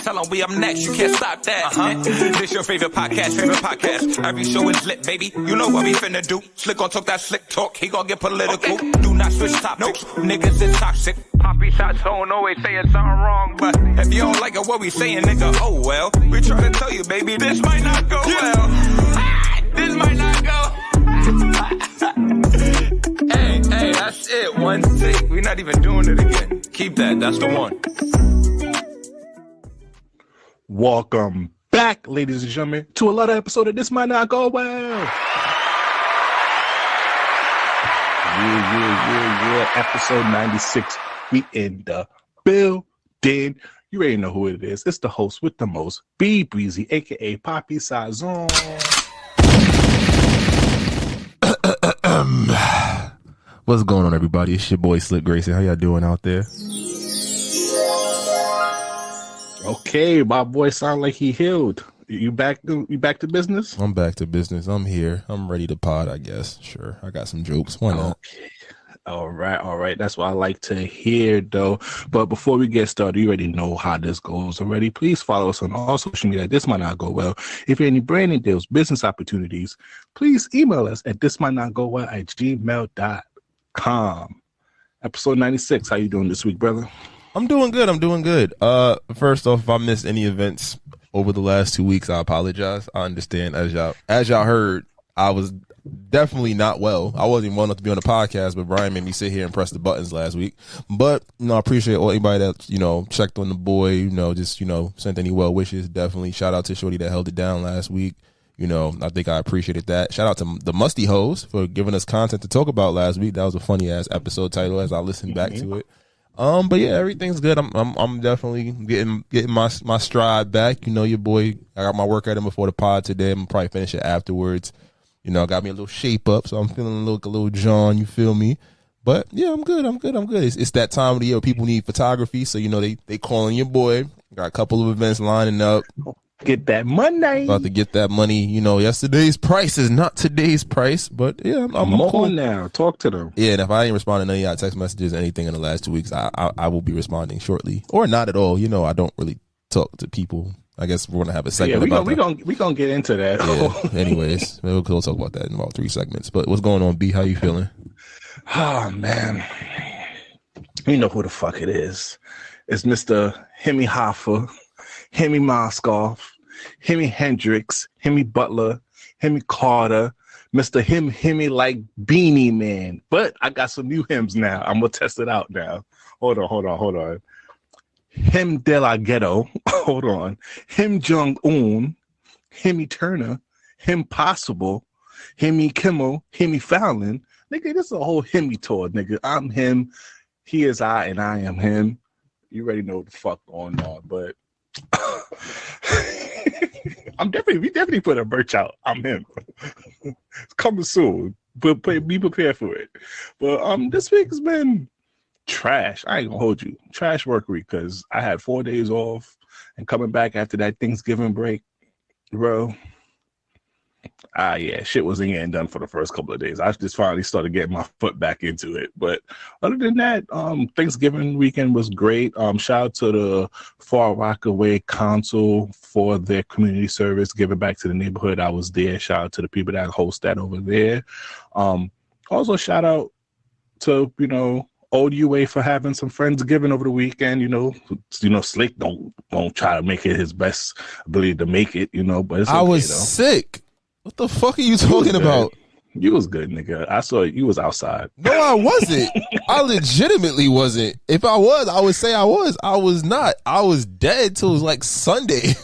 tell them we up next. You can't stop that. This your favorite podcast. Every show is lit, baby. You know what we finna do. Slick gon' talk that slick talk. He gon' get political. Okay. Do not switch topics. Nope. Niggas is toxic. Poppy shots don't always saying something wrong, but if you don't like it, what we saying, nigga, oh well. We try to tell you, baby, this might not go well. This might not go. Hey, that's it. One take. We're not even doing it again. Keep that. That's the one. Welcome back, ladies and gentlemen, to another episode of This Might Not Go Well. Yeah. Episode 96. We in the building. You already know who it is. It's the host with the most, B Brezzy, aka Poppy Sazon. What's going on, everybody? It's your boy Slick Grayson. How y'all doing out there? Okay, my boy sound like he healed. You back to business? I'm back to business. I'm here. I'm ready to pod, I guess. Sure. I got some jokes. Why not? Okay. All right. That's what I like to hear, though. But before we get started, you already know how this goes already. Please follow us on all social media. This might not go well. If you have any branding deals, business opportunities, please email us at thismightnotgowell@gmail.com. Episode 96. How you doing this week, brother? I'm doing good. First off, if I missed any events over the last 2 weeks, I apologize. I understand. As y'all heard, I was definitely not well. I wasn't even well enough to be on the podcast, but Brian made me sit here and press the buttons last week. But I appreciate anybody that checked on the boy, just sent any well wishes. Definitely shout out to Shorty that held it down last week. I think I appreciated that. Shout out to the Musty Hoes for giving us content to talk about last week. That was a funny ass episode title as I listened back to it. But yeah, everything's good. I'm definitely getting my stride back. Your boy, I got my workout in before the pod today. I'm gonna probably finish it afterwards. Got me a little shape up, so I'm feeling a little John. You feel me? But yeah, I'm good. It's that time of the year where people need photography, so they calling your boy. Got a couple of events lining up. Get that money. About to get that money. Yesterday's price is not today's price, but yeah, I'm cool now. Talk to them. Yeah, and if I ain't responding to any of y'all text messages or anything in the last 2 weeks, I will be responding shortly, or not at all. I don't really talk to people. I guess we're gonna have a segment about that. We gonna get into that. Yeah. Anyways, we'll talk about that in about 3 segments. But what's going on, B? How you feeling? Oh man, you know who the fuck it is. It's Mr. Hemi Hoffa, Hemi Moskoff, Hemi Hendrix, Hemi Butler, Hemi Carter, Mr. Hemi like Beanie Man. But I got some new hymns now. I'm gonna test it out now. Hold on. Him De La Ghetto, hold on. Him Jong-un, Hemi Turner, Him Possible, Hemi Kimmel, Hemi Fallon. Nigga, this is a whole Hemi tour, nigga. I'm him, he is I, and I am him. You already know what the fuck going on, but we definitely put a merch out. I'm him. It's coming soon, but be prepared for it. But this week has been trash. I ain't gonna hold you. Trash work week because I had 4 days off and coming back after that Thanksgiving break, bro. Yeah, shit wasn't getting done for the first couple of days. I just finally started getting my foot back into it. But other than that, Thanksgiving weekend was great. Shout out to the Far Rockaway Council for their community service, giving back to the neighborhood. I was there. Shout out to the people that host that over there. Also shout out to Old UA for having some Friendsgiving over the weekend. Slick don't try to make it his best ability to make it. But it's okay, I was sick. What the fuck are you talking about? You was good, nigga. I saw you was outside. No, I wasn't. I legitimately wasn't. If I was, I would say I was. I was not. I was dead till it was like Sunday.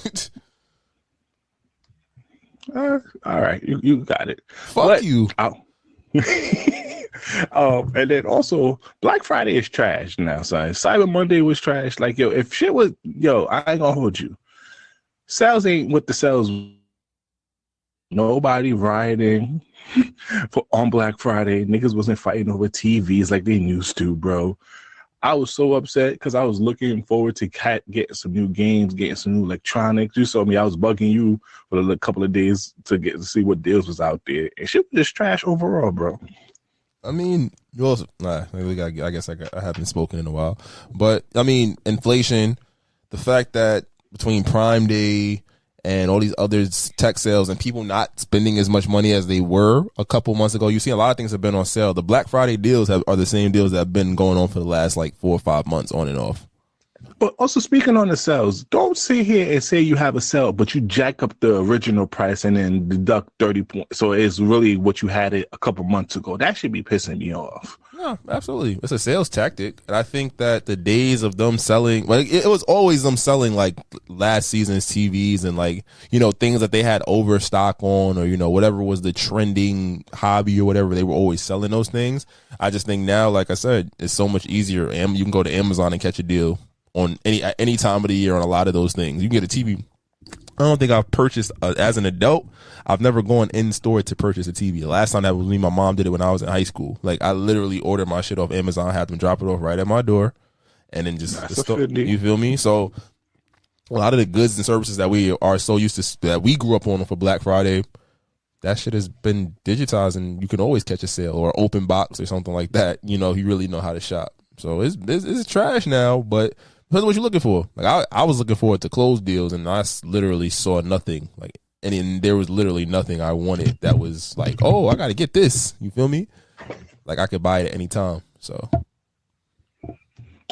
All right, you got it. Fuck you. And then also Black Friday is trash now, son. Cyber Monday was trash. Like, if shit was, I ain't gonna hold you. Sales ain't what the sales. Nobody rioting on Black Friday. Niggas wasn't fighting over TVs like they used to, bro. I was so upset because I was looking forward to getting some new games, getting some new electronics. You saw me, I was bugging you for a couple of days to see what deals was out there. And shit was just trash overall, bro. I mean, you also, I guess I haven't spoken in a while. But, I mean, inflation, the fact that between Prime Day and all these other tech sales and people not spending as much money as they were a couple months ago, you see a lot of things have been on sale. The Black Friday deals are the same deals that have been going on for the last like 4 or 5 months on and off. But also speaking on the sales, don't sit here and say you have a sale, but you jack up the original price and then deduct 30 points. So it's really what you had it a couple months ago. That should be pissing me off. No, absolutely. It's a sales tactic. And I think that the days of them selling, like it was always them selling like last season's TVs and like, things that they had overstock on or, whatever was the trending hobby or whatever, they were always selling those things. I just think now, like I said, it's so much easier. And you can go to Amazon and catch a deal on any time of the year on a lot of those things. You can get a TV. I don't think I've purchased as an adult. I've never gone in store to purchase a TV. The last time that was me, my mom did it when I was in high school. Like I literally ordered my shit off Amazon, had them drop it off right at my door, and then just you feel me? So a lot of the goods and services that we are so used to that we grew up on for Black Friday, that shit has been digitized, and you can always catch a sale or open box or something like that. You really know how to shop. So it's trash now, but depends on what you're looking for. Like I was looking forward to close deals, and I literally saw nothing. Like, and there was literally nothing I wanted that was like, oh, I got to get this. You feel me? Like I could buy it at any time. So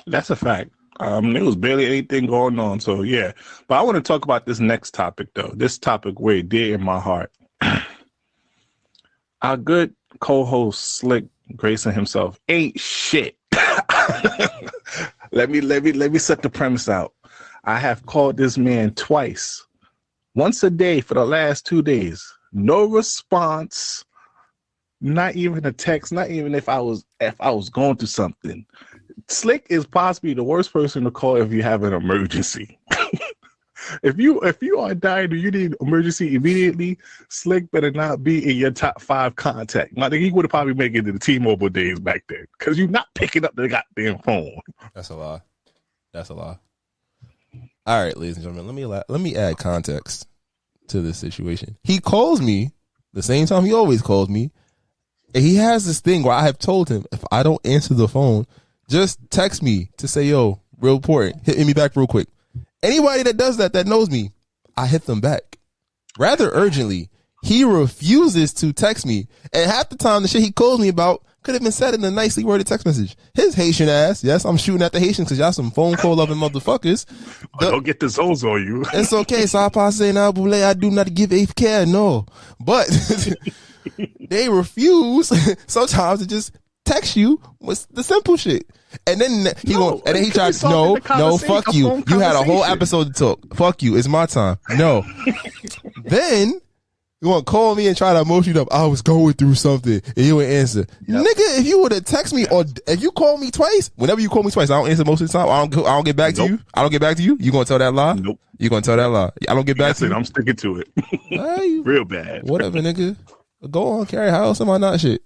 that's a fact. There was barely anything going on. So yeah, but I want to talk about this next topic though. This topic way dear in my heart. Our good co-host Slick Grayson himself ain't shit. Let me set the premise out. I have called this man twice, once a day for the last 2 days. No response, not even a text, not even if I was going through something. Slick is possibly the worst person to call if you have an emergency. If you are dying and you need emergency immediately, Slick better not be in your top 5 contact. I think he would have probably made it to the T-Mobile days back then because you're not picking up the goddamn phone. That's a lie. That's a lie. All right, ladies and gentlemen, let me add context to this situation. He calls me the same time he always calls me, and he has this thing where I have told him if I don't answer the phone, just text me to say, yo, real important, hit me back real quick. Anybody that does that knows me, I hit them back rather urgently. He refuses to text me, and half the time the shit he calls me about could have been said in a nicely worded text message. His Haitian ass, yes, I'm shooting at the Haitians because y'all some phone call loving motherfuckers. Don't get the zones on you. It's okay. So I pass saying, I do not give a care, no. But they refuse sometimes to just text you with the simple shit. And then he tries, no, fuck you. You had a whole episode to talk. Fuck you. It's my time. No. Then you want to call me and try to emotion up. I was going through something and you would answer. Yep. Nigga, if you would have texted me or if you call me twice, whenever you call me twice, I don't answer most of the time. I don't get back to you. I don't get back to you. You gonna tell that lie? Nope. You gonna tell that lie? I don't get back to you. I'm sticking to it. Real bad. Whatever, nigga. Go on, carry. How else am I not shit?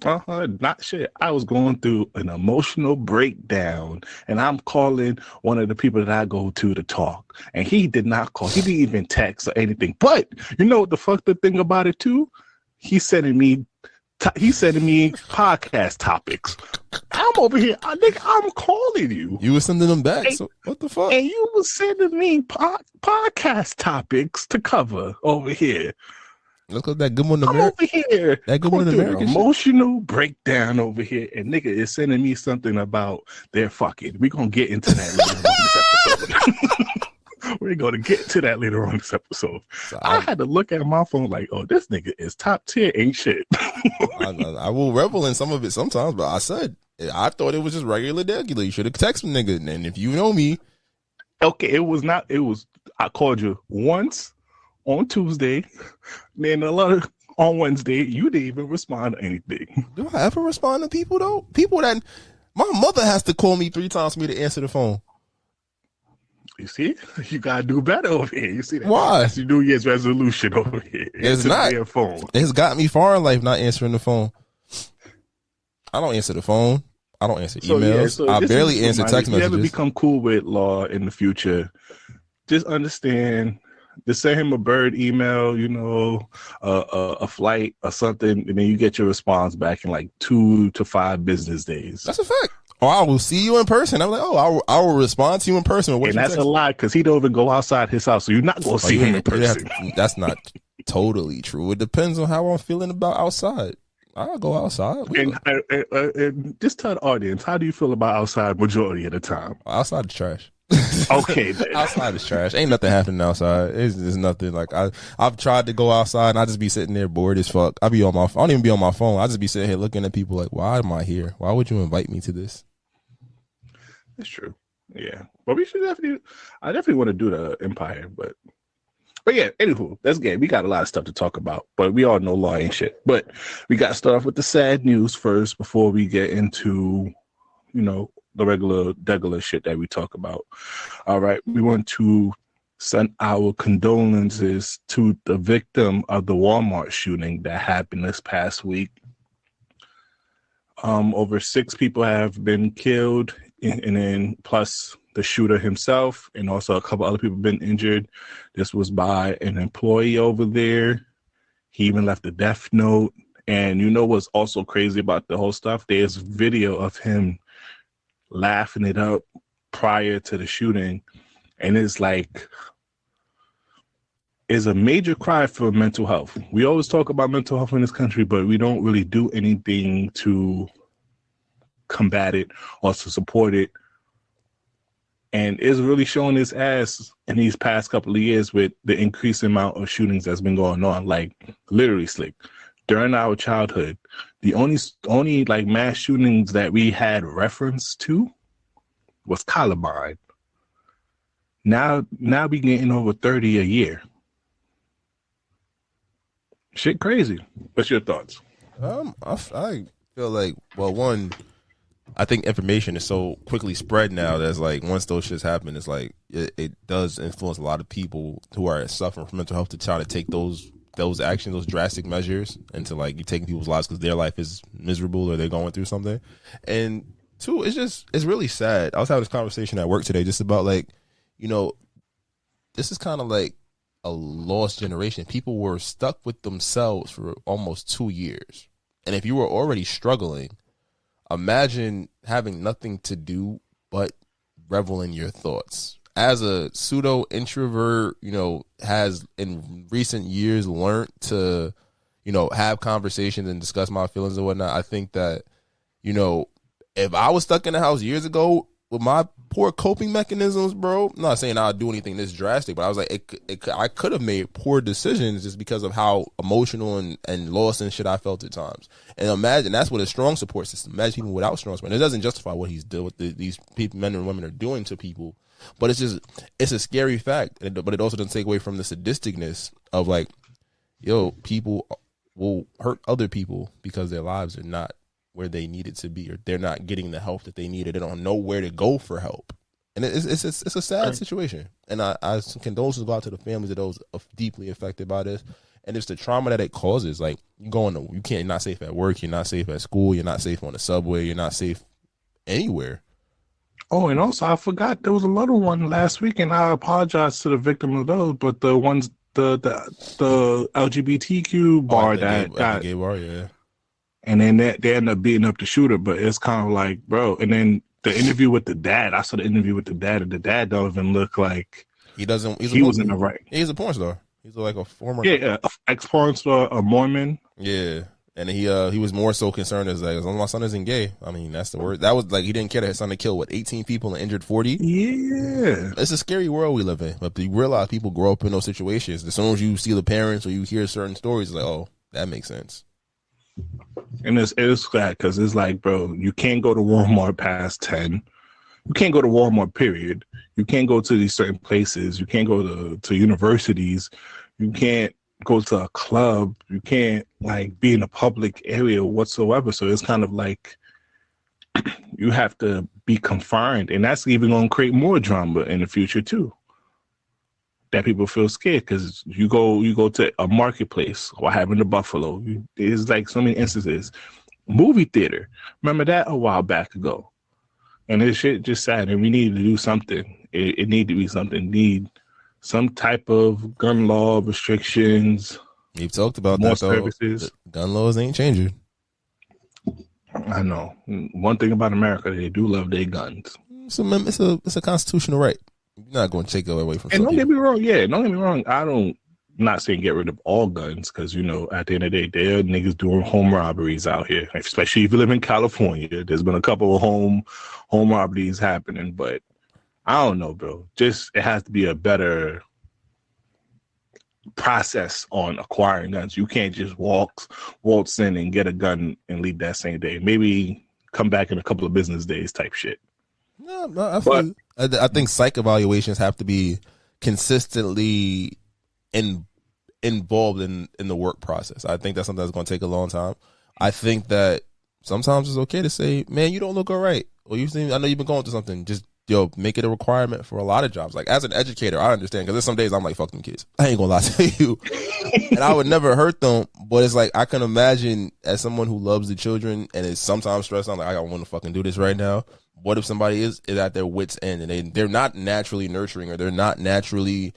Not shit. I was going through an emotional breakdown, and I'm calling one of the people that I go to talk, and he did not call. He didn't even text or anything. But you know what the fucked up thing about it too? He's sending me podcast topics. I'm over here. I think I'm calling you. You were sending them back. So what the fuck? And you were sending me podcast topics to cover over here. Look at that good one. I'm over here. That good one. Emotional breakdown over here, and nigga is sending me something about their fucking. We're gonna get into that later on this episode. We're gonna get to that later on this episode. So I had to look at my phone like, oh, this nigga is top tier, ain't shit. I will revel in some of it sometimes, but I thought it was just regular. You should have texted me, nigga. And if you know me, okay, it was not. It was. I called you once on Tuesday, then on Wednesday. You didn't even respond to anything. Do I ever respond to people though? People that my mother has to call me 3 times for me to answer the phone. You see, you gotta do better over here. You see that? Why? That's your New Year's resolution over here. It's not. Phone. It's got me far in life not answering the phone. I don't answer the phone. I don't answer emails. I barely answer text messages. If you ever become cool with law in the future, just understand. Just send him a bird email, a flight or something, and then you get your response back in like 2 to 5 business days. That's a fact. Oh, I will see you in person. I'm like, oh, I will respond to you in person. And that's a lie because he don't even go outside his house, so you're not going to see him in person. That's not totally true. It depends on how I'm feeling about outside. I'll go outside. And just tell the audience, how do you feel about outside majority of the time? Outside is trash. Okay, then. Outside is trash. Ain't nothing happening outside. It's nothing. Like I've tried to go outside and I just be sitting there bored as fuck. I don't even be on my phone. I just be sitting here looking at people like, why am I here? Why would you invite me to this? That's true. Yeah, but we should I definitely want to do the Empire, but yeah. Anywho, that's good. We got a lot of stuff to talk about, but we all know law ain't shit. But we got to start off with the sad news first before we get into, the regular shit that we talk about. All right, we want to send our condolences to the victim of the Walmart shooting that happened this past week. Over 6 people have been killed, and then plus the shooter himself, and also a couple other people been injured. This was by an employee over there. He even left a death note. And you know what's also crazy about the whole stuff? There's video of him laughing it up prior to the shooting, and it's like, is a major cry for mental health. We always talk about mental health in this country, but we don't really do anything to combat it or to support it. And it's really showing its ass in these past couple of years with the increased amount of shootings that's been going on. Like, literally, Slick, during our childhood, the only like mass shootings that we had reference to was Columbine. Now we getting over 30 a year. Shit crazy. What's your thoughts? I feel like, well, one, I think information is so quickly spread now that's like, once those shits happen, it's like it does influence a lot of people who are suffering from mental health to try to take those actions, those drastic measures, into like you taking people's lives because their life is miserable or they're going through something. And two, it's really sad. I was having this conversation at work today just about like, this is kind of like a lost generation. People were stuck with themselves for almost 2 years. And if you were already struggling, imagine having nothing to do but revel in your thoughts. As a pseudo introvert, has in recent years learned to, have conversations and discuss my feelings and whatnot. I think that, if I was stuck in the house years ago with my poor coping mechanisms, bro, I'm not saying I'd do anything this drastic, but I was like, I could have made poor decisions just because of how emotional and lost and shit I felt at times. And imagine that's what a strong support system. Imagine people without strong support. And it doesn't justify what he's doing, what these people, men and women, are doing to people. But it's a scary fact. But it also doesn't take away from the sadisticness of like, people will hurt other people because their lives are not where they need it to be, or they're not getting the help that they need, or they don't know where to go for help. And it's a sad situation. And I condolences go out to the families of those deeply affected by this. And it's the trauma that it causes. Like, you're not safe at work, you're not safe at school, you're not safe on the subway, you're not safe anywhere. Oh, and also I forgot there was another one last week, and I apologize to the victim of those, but the ones the LGBTQ bar that got gay bar, yeah. And then they end up beating up the shooter, but it's kind of like, bro. And then the interview with the dad, I saw the interview with the dad, and the dad don't even look like he was in the right. He's a porn star. He's like a former ex-porn star, a Mormon. Yeah, and he was more so concerned as long as my son isn't gay. I mean, that's the word. That was like, he didn't care that his son had killed 18 people and injured 40. Yeah, it's a scary world we live in. But you realize people grow up in those situations. As soon as you see the parents or you hear certain stories, it's like, oh, that makes sense. And it's sad because it's like, bro, you can't go to Walmart past 10. You can't go to Walmart, period. You can't go to these certain places. You can't go to universities. You can't go to a club. You can't like be in a public area whatsoever. So it's kind of like you have to be confined, and that's even going to create more drama in the future too. That people feel scared because you go to a marketplace, or happened to Buffalo. There's like so many instances. Movie theater, remember that a while back ago, and this shit just sad. And we need to do something. It need to be something. Need some type of gun law restrictions. You've talked about more that though. services. Gun laws ain't changing. I know. One thing about America, they do love their guns. It's a constitutional right. You're not going to take it away from. And don't get me wrong. Yeah, don't get me wrong. Not saying get rid of all guns, because at the end of the day, there are niggas doing home robberies out here. Especially if you live in California, there's been a couple of home robberies happening. But I don't know, bro. Just it has to be a better process on acquiring guns. You can't just waltz in and get a gun and leave that same day. Maybe come back in a couple of business days type shit. No, I think psych evaluations have to be consistently involved in the work process. I think that's something that's going to take a long time. I think that sometimes it's okay to say, man, you don't look all right. Or I know you've been going through something. Just make it a requirement for a lot of jobs. Like as an educator, I understand, because there's some days I'm like, fuck them kids. I ain't gonna lie to you. And I would never hurt them, but it's like I can imagine, as someone who loves the children and is sometimes stressed, I'm like, I don't want to fucking do this right now. What if somebody is at their wit's end and they're not naturally nurturing, or they're not naturally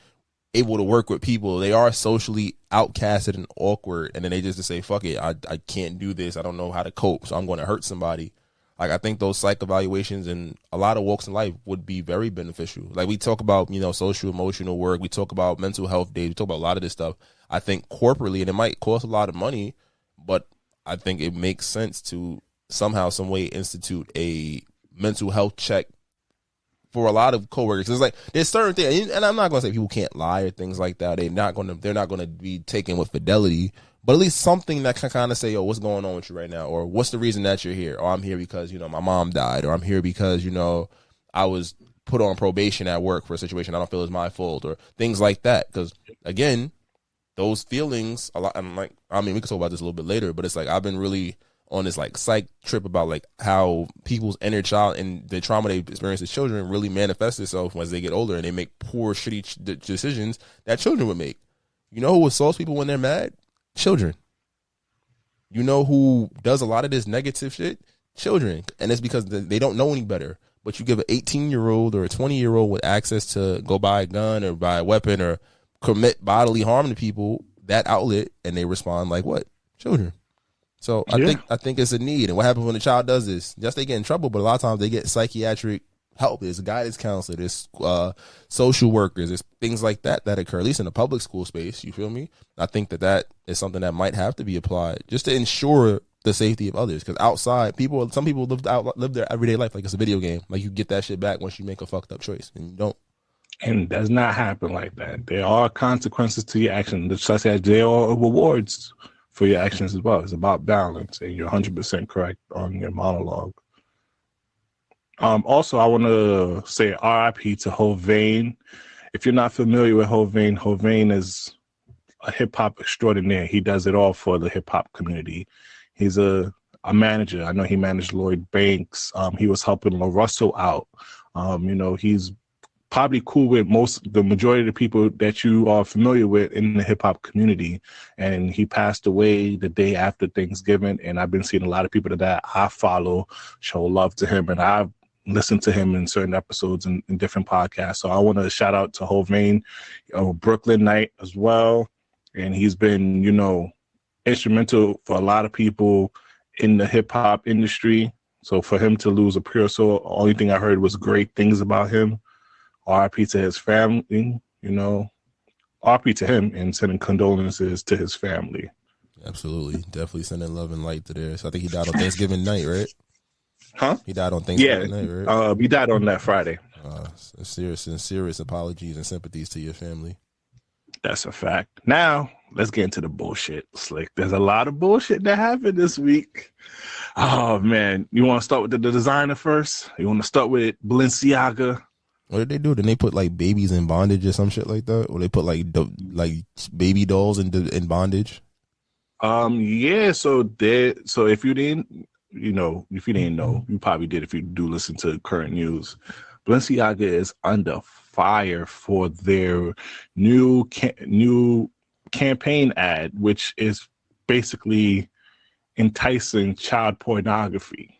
able to work with people? They are socially outcasted and awkward, and then they just say, fuck it, I can't do this. I don't know how to cope, so I'm going to hurt somebody. Like, I think those psych evaluations in a lot of walks in life would be very beneficial. Like, we talk about, social emotional work. We talk about mental health days. We talk about a lot of this stuff. I think corporately, and it might cost a lot of money, but I think it makes sense to somehow, some way institute a mental health check for a lot of coworkers. It's like, there's certain things, and I'm not going to say people can't lie or things like that. They're not going to be taken with fidelity. But at least something that can kind of say, what's going on with you right now? Or what's the reason that you're here? Or I'm here because, my mom died. Or I'm here because, I was put on probation at work for a situation I don't feel is my fault. Or things like that. Because, again, those feelings, a lot. I'm like, we can talk about this a little bit later. But it's like, I've been really on this, like, psych trip about, like, how people's inner child and the trauma they experience as children really manifests itself as they get older. And they make poor, shitty decisions that children would make. You know who assaults people when they're mad? Children. You know who does a lot of this negative shit? Children. And it's because they don't know any better. But you give an 18-year-old or a 20-year-old with access to go buy a gun or buy a weapon or commit bodily harm to people that outlet, and they respond like what? Children. So I think it's a need. And what happens when a child does this? Yes, they get in trouble, but a lot of times they get psychiatric help. There's a guidance counselor, there's social workers, there's things like that occur, at least in the public school space. You feel me? I think that is something that might have to be applied just to ensure the safety of others. Because outside, some people live their everyday life like it's a video game. Like, you get that shit back once you make a fucked up choice, and you don't. And it does not happen like that. There are consequences to your actions, such as there are rewards for your actions as well. It's about balance, and you're 100% correct on your monologue. Also, I want to say RIP to Hovain. If you're not familiar with Hovain, Hovain is a hip hop extraordinaire. He does it all for the hip hop community. He's a manager. I know he managed Lloyd Banks. He was helping La Russell out. He's probably cool with the majority of the people that you are familiar with in the hip hop community. And he passed away the day after Thanksgiving. And I've been seeing a lot of people that I follow show love to him. And I've listened to him in certain episodes in different podcasts. So I want to shout out to Hovain, Brooklyn Night as well. And he's been, instrumental for a lot of people in the hip hop industry. So for him to lose a pure soul, only thing I heard was great things about him. RIP to his family, RIP to him, and sending condolences to his family. Absolutely. Definitely sending love and light to theirs. I think he died on Thanksgiving night, right? Huh? He died on Thanksgiving night, right? He died on that Friday. Serious apologies and sympathies to your family. That's a fact. Now, let's get into the bullshit, Slick. There's a lot of bullshit that happened this week. Oh, man. You want to start with the designer first? You want to start with Balenciaga? What did they do? Did they put like babies in bondage or some shit like that? Or they put like baby dolls in bondage? Yeah. So if you didn't, know, you probably did if you do listen to current news. Balenciaga is under fire for their new campaign ad, which is basically enticing child pornography.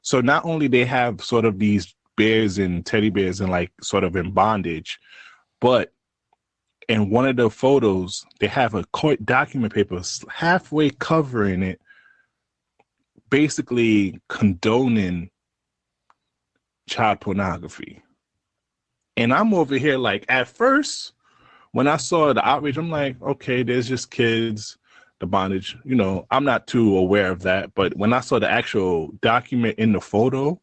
So not only they have sort of these bears and teddy bears and like sort of in bondage, but in one of the photos they have a court document paper halfway covering it, basically condoning child pornography. And I'm over here like, at first, when I saw the outrage, I'm like, okay, there's just kids, the bondage. You know, I'm not too aware of that. But when I saw the actual document in the photo,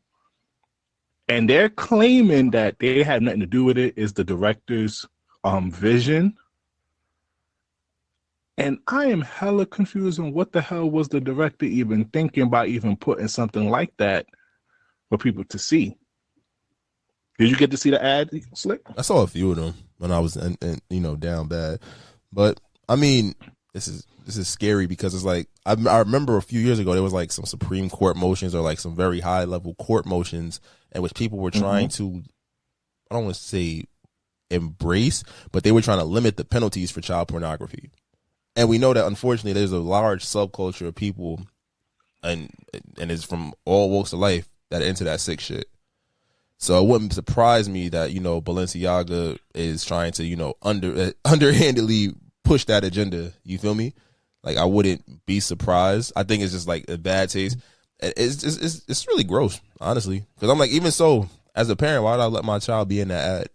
and they're claiming that they had nothing to do with it, is the director's vision. And I am hella confused on what the hell was the director even thinking by even putting something like that for people to see. Did you get to see the ad, Slick? I saw a few of them when I was, down bad. But I mean, this is scary because it's like I remember a few years ago there was like some Supreme Court motions or like some very high level court motions in which people were trying to, I don't want to say embrace, but they were trying to limit the penalties for child pornography. And we know that unfortunately there's a large subculture of people, and it's from all walks of life, that are into that sick shit. So it wouldn't surprise me that, Balenciaga is trying to, underhandedly push that agenda. You feel me? Like, I wouldn't be surprised. I think it's just like a bad taste. It's really gross, honestly. Because I'm like, even so, as a parent, why would I let my child be in that ad?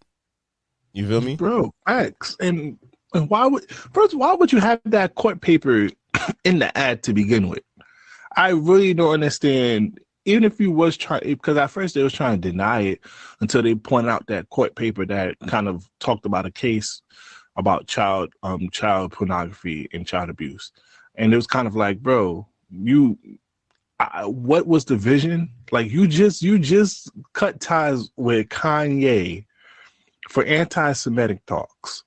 You feel me? Bro, facts. And why would you have that court paper in the ad to begin with? I really don't understand. Even if you was trying, because at first they was trying to deny it until they pointed out that court paper that kind of talked about a case about child pornography and child abuse, and it was kind of like, bro, what was the vision? Like, you just cut ties with Kanye for anti-Semitic talks,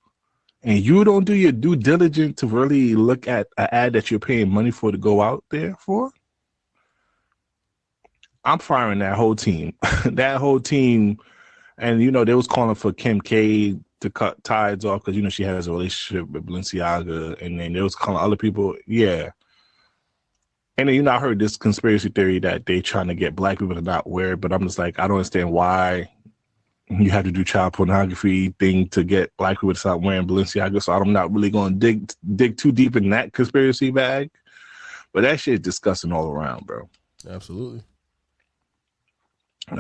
and you don't do your due diligence to really look at an ad that you're paying money for to go out there for. I'm firing that whole team. And, they was calling for Kim K to cut ties off because, she has a relationship with Balenciaga. And then they was calling other people. Yeah. And then, I heard this conspiracy theory that they trying to get black people to not wear it. But I'm just like, I don't understand why you have to do child pornography thing to get black people to stop wearing Balenciaga. So I'm not really going to dig too deep in that conspiracy bag. But that shit is disgusting all around, bro. Absolutely.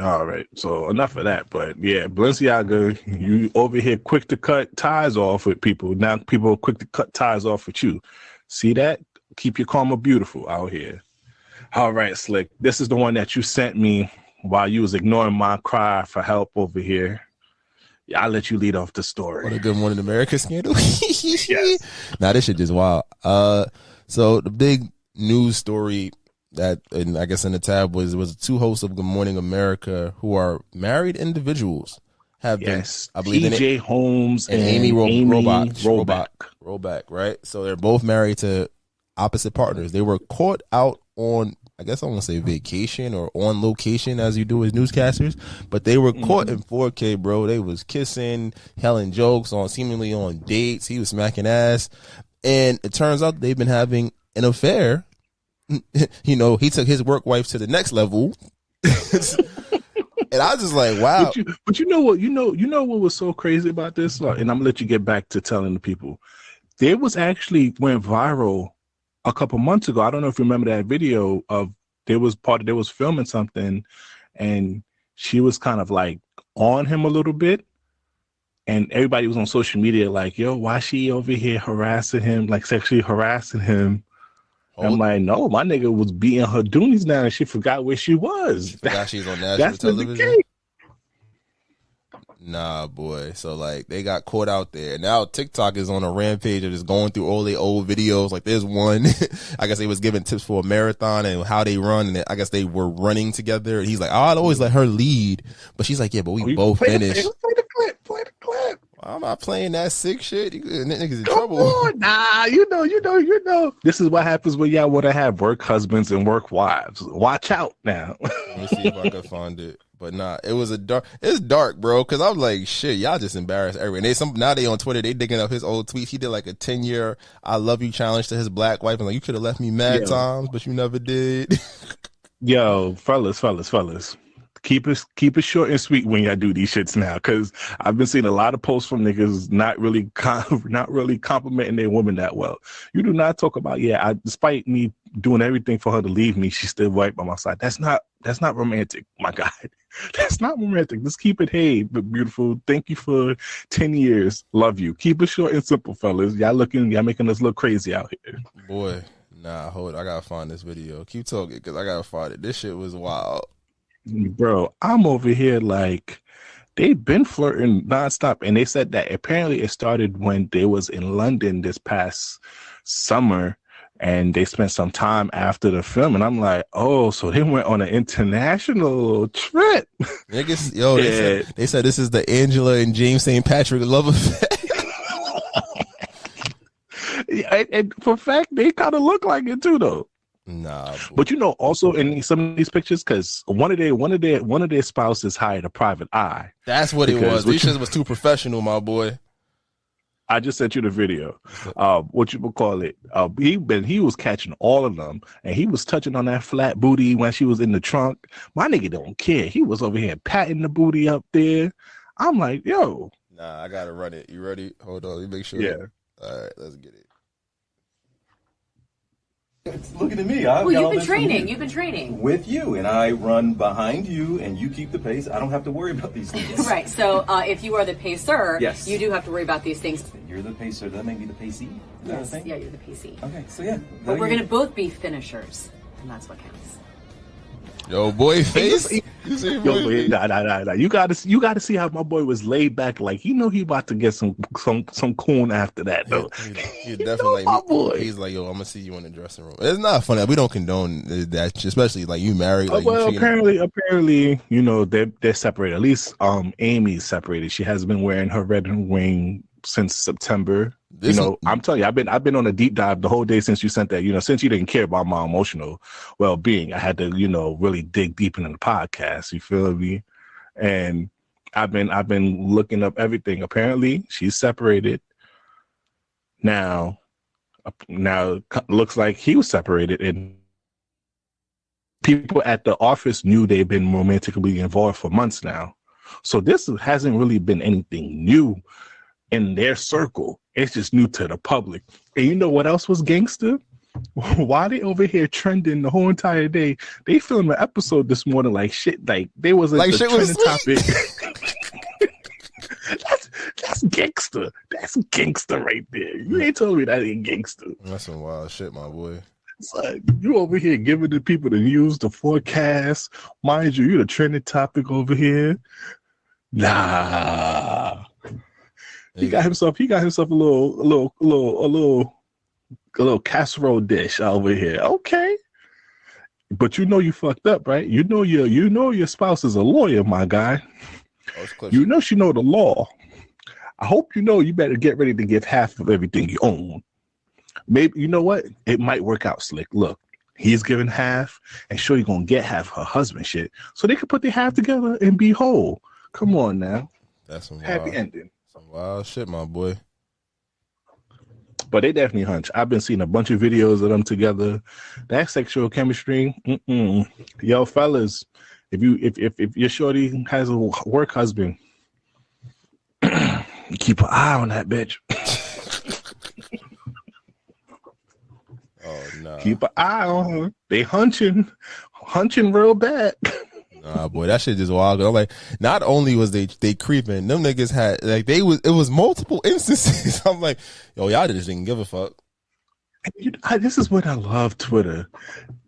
All right, so enough of that. But yeah, Balenciaga, you over here quick to cut ties off with people. Now people are quick to cut ties off with you. See that? Keep your karma beautiful out here. All right, Slick. This is the one that you sent me while you was ignoring my cry for help over here. Yeah, I'll let you lead off the story. What a Good Morning America scandal. Yes. Nah, this shit just wild. So the big news story that, and I guess in the tab was two hosts of Good Morning America who are married individuals have been, I believe, TJ Holmes and Amy Robach. Robach, right? So they're both married to opposite partners. They were caught out on, I guess I want to say vacation or on location, as you do as newscasters, but they were caught in 4K, bro. They was kissing, telling jokes seemingly on dates. He was smacking ass, and it turns out they've been having an affair. He took his work wife to the next level. And I was just like, wow. But you know what? You know what was so crazy about this? And I'm gonna let you get back to telling the people. There was actually went viral a couple months ago. I don't know if you remember that video of they was filming something, and she was kind of like on him a little bit, and everybody was on social media like, yo, why she over here harassing him, like sexually harassing him? I'm like, no, my nigga was beating her doonies now, and she forgot where she was. She forgot she's on national television. Nah, boy. So like, they got caught out there. Now TikTok is on a rampage of just going through all their old videos. Like, there's one, I guess they was giving tips for a marathon and how they run, and I guess they were running together. And he's like, I'd always let her lead, but she's like, yeah, but we both finished. Play the clip. I'm not playing that sick shit. Niggas in Come trouble. on, nah, you know. This is what happens when y'all want to have work husbands and work wives. Watch out now. Let me see if I can find it. But nah, it's dark, bro. Cause I'm like, shit, y'all just embarrassed everyone. Now they on Twitter, they digging up his old tweets. He did like a 10-year I love you challenge to his black wife. And like, you could have left me mad times, but you never did. Yo, fellas. keep it short and sweet when y'all do these shits now, because I've been seeing a lot of posts from niggas not really complimenting their woman that well. You do not talk about, despite me doing everything for her to leave me, she's still right by my side. That's not romantic, my guy. That's not romantic. Let's keep it, hey, but beautiful. Thank you for 10 years. Love you. Keep it short and simple, fellas. Y'all making us look crazy out here. Boy, nah, hold. I gotta find this video. Keep talking, because I gotta find it. This shit was wild. Bro, I'm over here like they've been flirting nonstop, and they said that apparently it started when they was in London this past summer, and they spent some time after the film, and I'm like, oh, so they went on an international trip. Niggas, yo, they said this is the Angela and James St. Patrick love affair. and for fact, they kind of look like it too, though. Nah, but also in some of these pictures, because one of their spouses hired a private eye. That's what it was. These shit was too professional, my boy. I just sent you the video. What you would call it? He was catching all of them, and he was touching on that flat booty when she was in the trunk. My nigga don't care. He was over here patting the booty up there. I'm like, yo. Nah, I gotta run it. You ready? Hold on. Let me make sure. Yeah. All right, let's get it. It's looking at me. You've been training. You've been training. With you, and I run behind you, and you keep the pace. I don't have to worry about these things. Right. So if you are the pacer, yes, you do have to worry about these things. You're the pacer. Does that make me the pacey? Yes. Yeah, you're the pacey. Okay, so yeah. But we're going to both be finishers, and that's what counts. Yo, boy, face. Nah. You gotta see how my boy was laid back. Like, he about to get some coon after that, though. He definitely like me. He's like, yo, I'm gonna see you in the dressing room. It's not funny. We don't condone that, especially like you married. Like, apparently, they're separated. At least, Amy's separated. She hasn't been wearing her red ring since September. I'm telling you, I've been on a deep dive the whole day since you sent that. Since you didn't care about my emotional well-being, I had to, really dig deep into the podcast. You feel me? And I've been looking up everything. Apparently, she's separated. Now looks like he was separated, and people at the office knew they've been romantically involved for months now. So this hasn't really been anything new in their circle. It's just new to the public. And you know what else was gangster? While they over here trending the whole entire day, they filmed an episode this morning like shit. Like they was like the trending topic. That's gangster. That's gangster right there. You ain't telling me that ain't gangster. That's some wild shit, my boy. It's like, you over here giving the people the news, the forecast. Mind you the trending topic over here. Nah. He got himself a little casserole dish over here. Okay. But you fucked up, right? You know your spouse is a lawyer, my guy. She know the law. I hope you better get ready to give half of everything you own. Maybe you know what? It might work out, Slick. Look, he's giving half, and sure you're gonna get half her husband shit. So they can put their half together and be whole. Come on now. That's some happy ending. Some wild shit, my boy. But they definitely hunch. I've been seeing a bunch of videos of them together. That sexual chemistry, yo, fellas, if your shorty has a work husband, keep an eye on that bitch. Oh no! Keep an eye on her. They hunching real bad. Nah, boy, that shit just wild. I'm like, not only was they creeping, them niggas had like it was multiple instances. I'm like, yo, y'all just didn't give a fuck. This is what I love Twitter.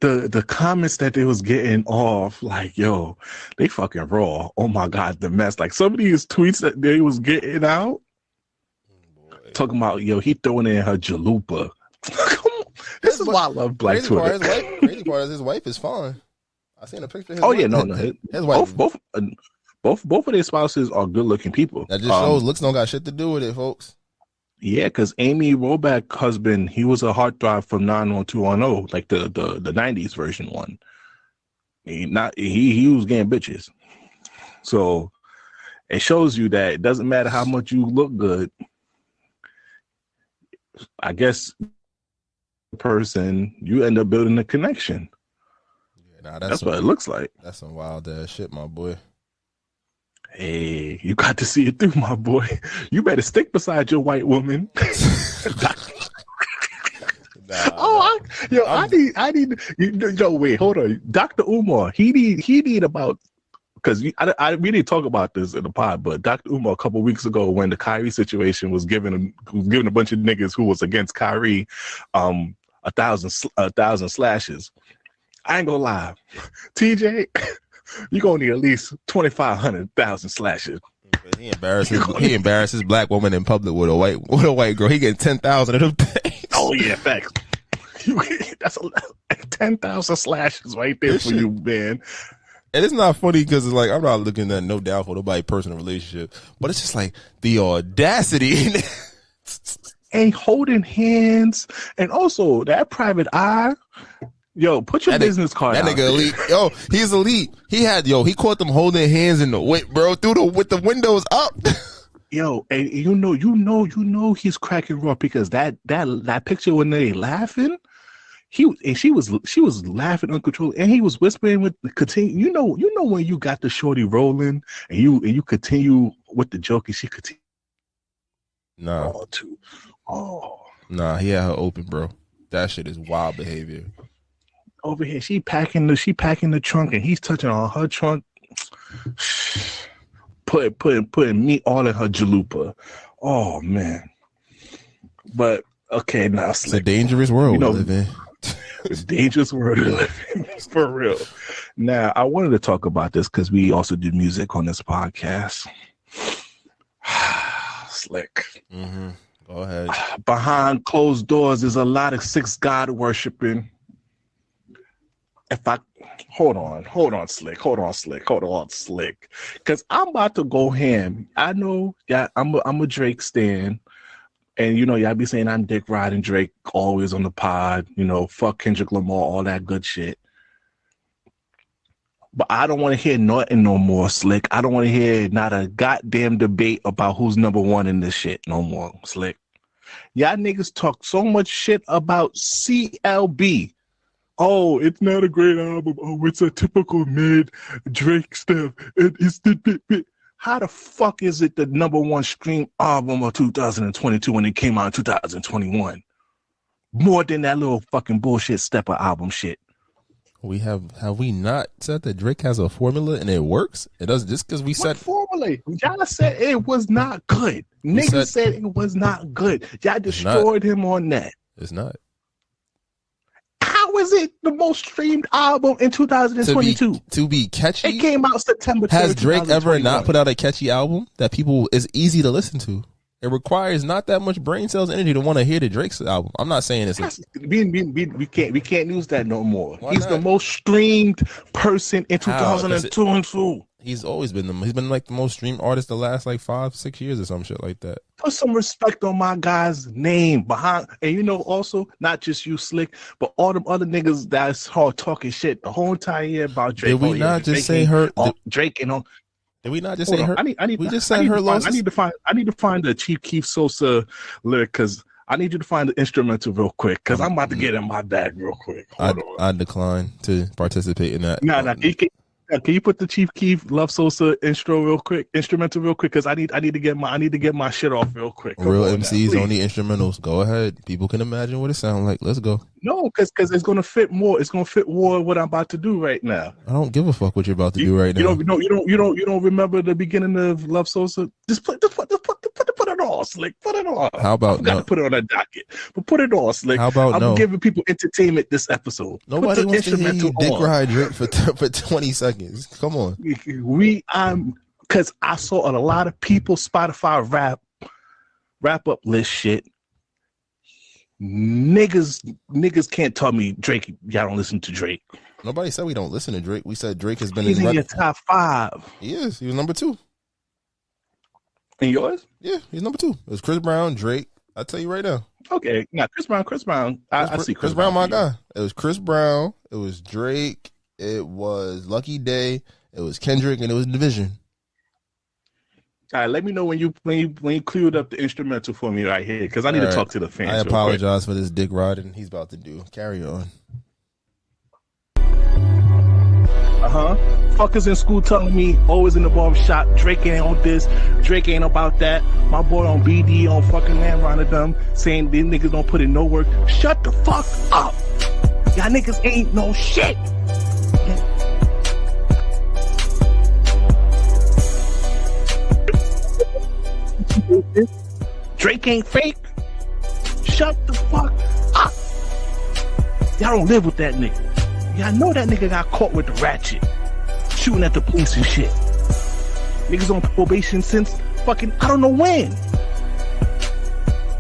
The comments that they was getting off, like, yo, they fucking raw. Oh my God, the mess. Like some of these tweets that they was getting out, talking about, yo, he throwing in her jalupa. Come on. This is why I love Black Twitter. Crazy part is his wife is fine. I seen a picture of his wife. Yeah, no. His wife. Both of their spouses are good looking people. That just shows looks don't got shit to do with it, folks. Yeah, because Amy Robach husband, he was a heartthrob from 90210, like the 90s version one. He was getting bitches. So it shows you that it doesn't matter how much you look good. I guess person, you end up building a connection. Nah, That's what it looks like. That's some wild ass shit, my boy. Hey, you got to see it through, my boy. You better stick beside your white woman. I need. Yo, wait, hold on. Dr. Umar, he need about, because we didn't talk about this in the pod, but Dr. Umar a couple weeks ago when the Kyrie situation was giving a bunch of niggas who was against Kyrie, 1,000 slashes. I ain't gonna lie, TJ, you gonna need at least 2,500,000 slashes. He embarrasses black woman in public with a white girl. He getting 10,000 of them things. Oh yeah, facts. That's 10,000 slashes right there for you, man. And it's not funny because it's like, I'm not looking at no doubt for nobody's personal relationship, but it's just like the audacity. And holding hands, and also that private eye. Yo, put your business card out. That nigga elite. Yo, he's elite. He caught them holding hands in the wind, bro, with the windows up. Yo, and you know he's cracking raw because that picture when they laughing, she was laughing uncontrollably, and he was whispering with the continue. You know when you got the shorty rolling and you continue with the joke and she continue. Nah. Nah, he had her open, bro. That shit is wild behavior. Over here, she packing the trunk, and he's touching on her trunk, putting meat all in her jalupa. Oh man! But okay, now it's a dangerous world we live in. It's a dangerous world we live in, for real. Now, I wanted to talk about this because we also do music on this podcast. Slick. Mm-hmm. Go ahead. Behind closed doors, there's a lot of six God worshiping. Hold on, Slick. Because I'm about to go ham. I know, yeah, I'm a Drake stan. And, y'all be saying I'm dick riding Drake always on the pod. Fuck Kendrick Lamar, all that good shit. But I don't want to hear nothing no more, Slick. I don't want to hear not a goddamn debate about who's number one in this shit no more, Slick. Y'all niggas talk so much shit about CLB. Oh, it's not a great album. Oh, it's a typical mid Drake stuff. It's the How the fuck is it the number one stream album of 2022 when it came out in 2021? More than that little fucking bullshit Stepper album shit. Have we not said that Drake has a formula and it works? It does just because we said formula. Y'all said it was not good. Niggas said it was not good. Y'all destroyed him on that. It's not. How is it the most streamed album in 2022? To be catchy? It came out September 3rd, Has Drake ever not put out a catchy album that people is easy to listen to? It requires not that much brain cells energy to want to hear the Drake's album. I'm not saying it's we can't use that no more. Why He's not? the most streamed person in 2002. He's always been like the most streamed artist the last like 5-6 years or some shit like that. Put some respect on my guy's name behind, and also not just you, Slick, but all them other niggas that's hard talking shit the whole entire year about Drake. Did we not just say her? Drake and all. Did we not just say her? We just said her. I need to find the Chief Keef Sosa lyric because I need you to find the instrumental real quick because I'm about to get in my bag real quick. I decline to participate in that. Nah. Can you put the Chief Keef Love Sosa instrumental real quick? Because I need to get my shit off real quick. Real MCs on the instrumentals. Go ahead. People can imagine what it sounds like. Let's go. No, because it's gonna fit more. It's gonna fit more what I'm about to do right now. I don't give a fuck what you're about to do right now. You don't remember the beginning of Love Sosa? Just put it all, Slick. Put it all. How about no? Put it on a docket, but put it all, Slick. How about I'm giving people entertainment this episode. Nobody wants to hear you dick ride Drake for 20 seconds. Come on. Because I saw a lot of people Spotify wrap up list shit. Niggas can't tell me Drake. Y'all don't listen to Drake. Nobody said we don't listen to Drake. We said Drake has been in your top 5. He is. He was number 2. And yours? Yeah, he's number 2. It was Chris Brown, Drake. I'll tell you right now. Okay, now Chris Brown. I see Chris Brown, my guy. It was Chris Brown. It was Drake. It was Lucky Day. It was Kendrick, and it was Division. All right, let me know when you cleared up the instrumental for me right here, because I need to talk to the fans. I apologize for this dick riding he's about to do. Carry on. Fuckers in school telling me always in the barber shop, Drake ain't on this, Drake ain't about that. My boy on BD on fucking Land Runner them saying these niggas don't put in no work. Shut the fuck up. Y'all niggas ain't no shit. Drake ain't fake. Shut the fuck up. Y'all don't live with that nigga. Y'all know that nigga got caught with the ratchet, shooting at the police and shit. Niggas on probation since fucking I don't know when.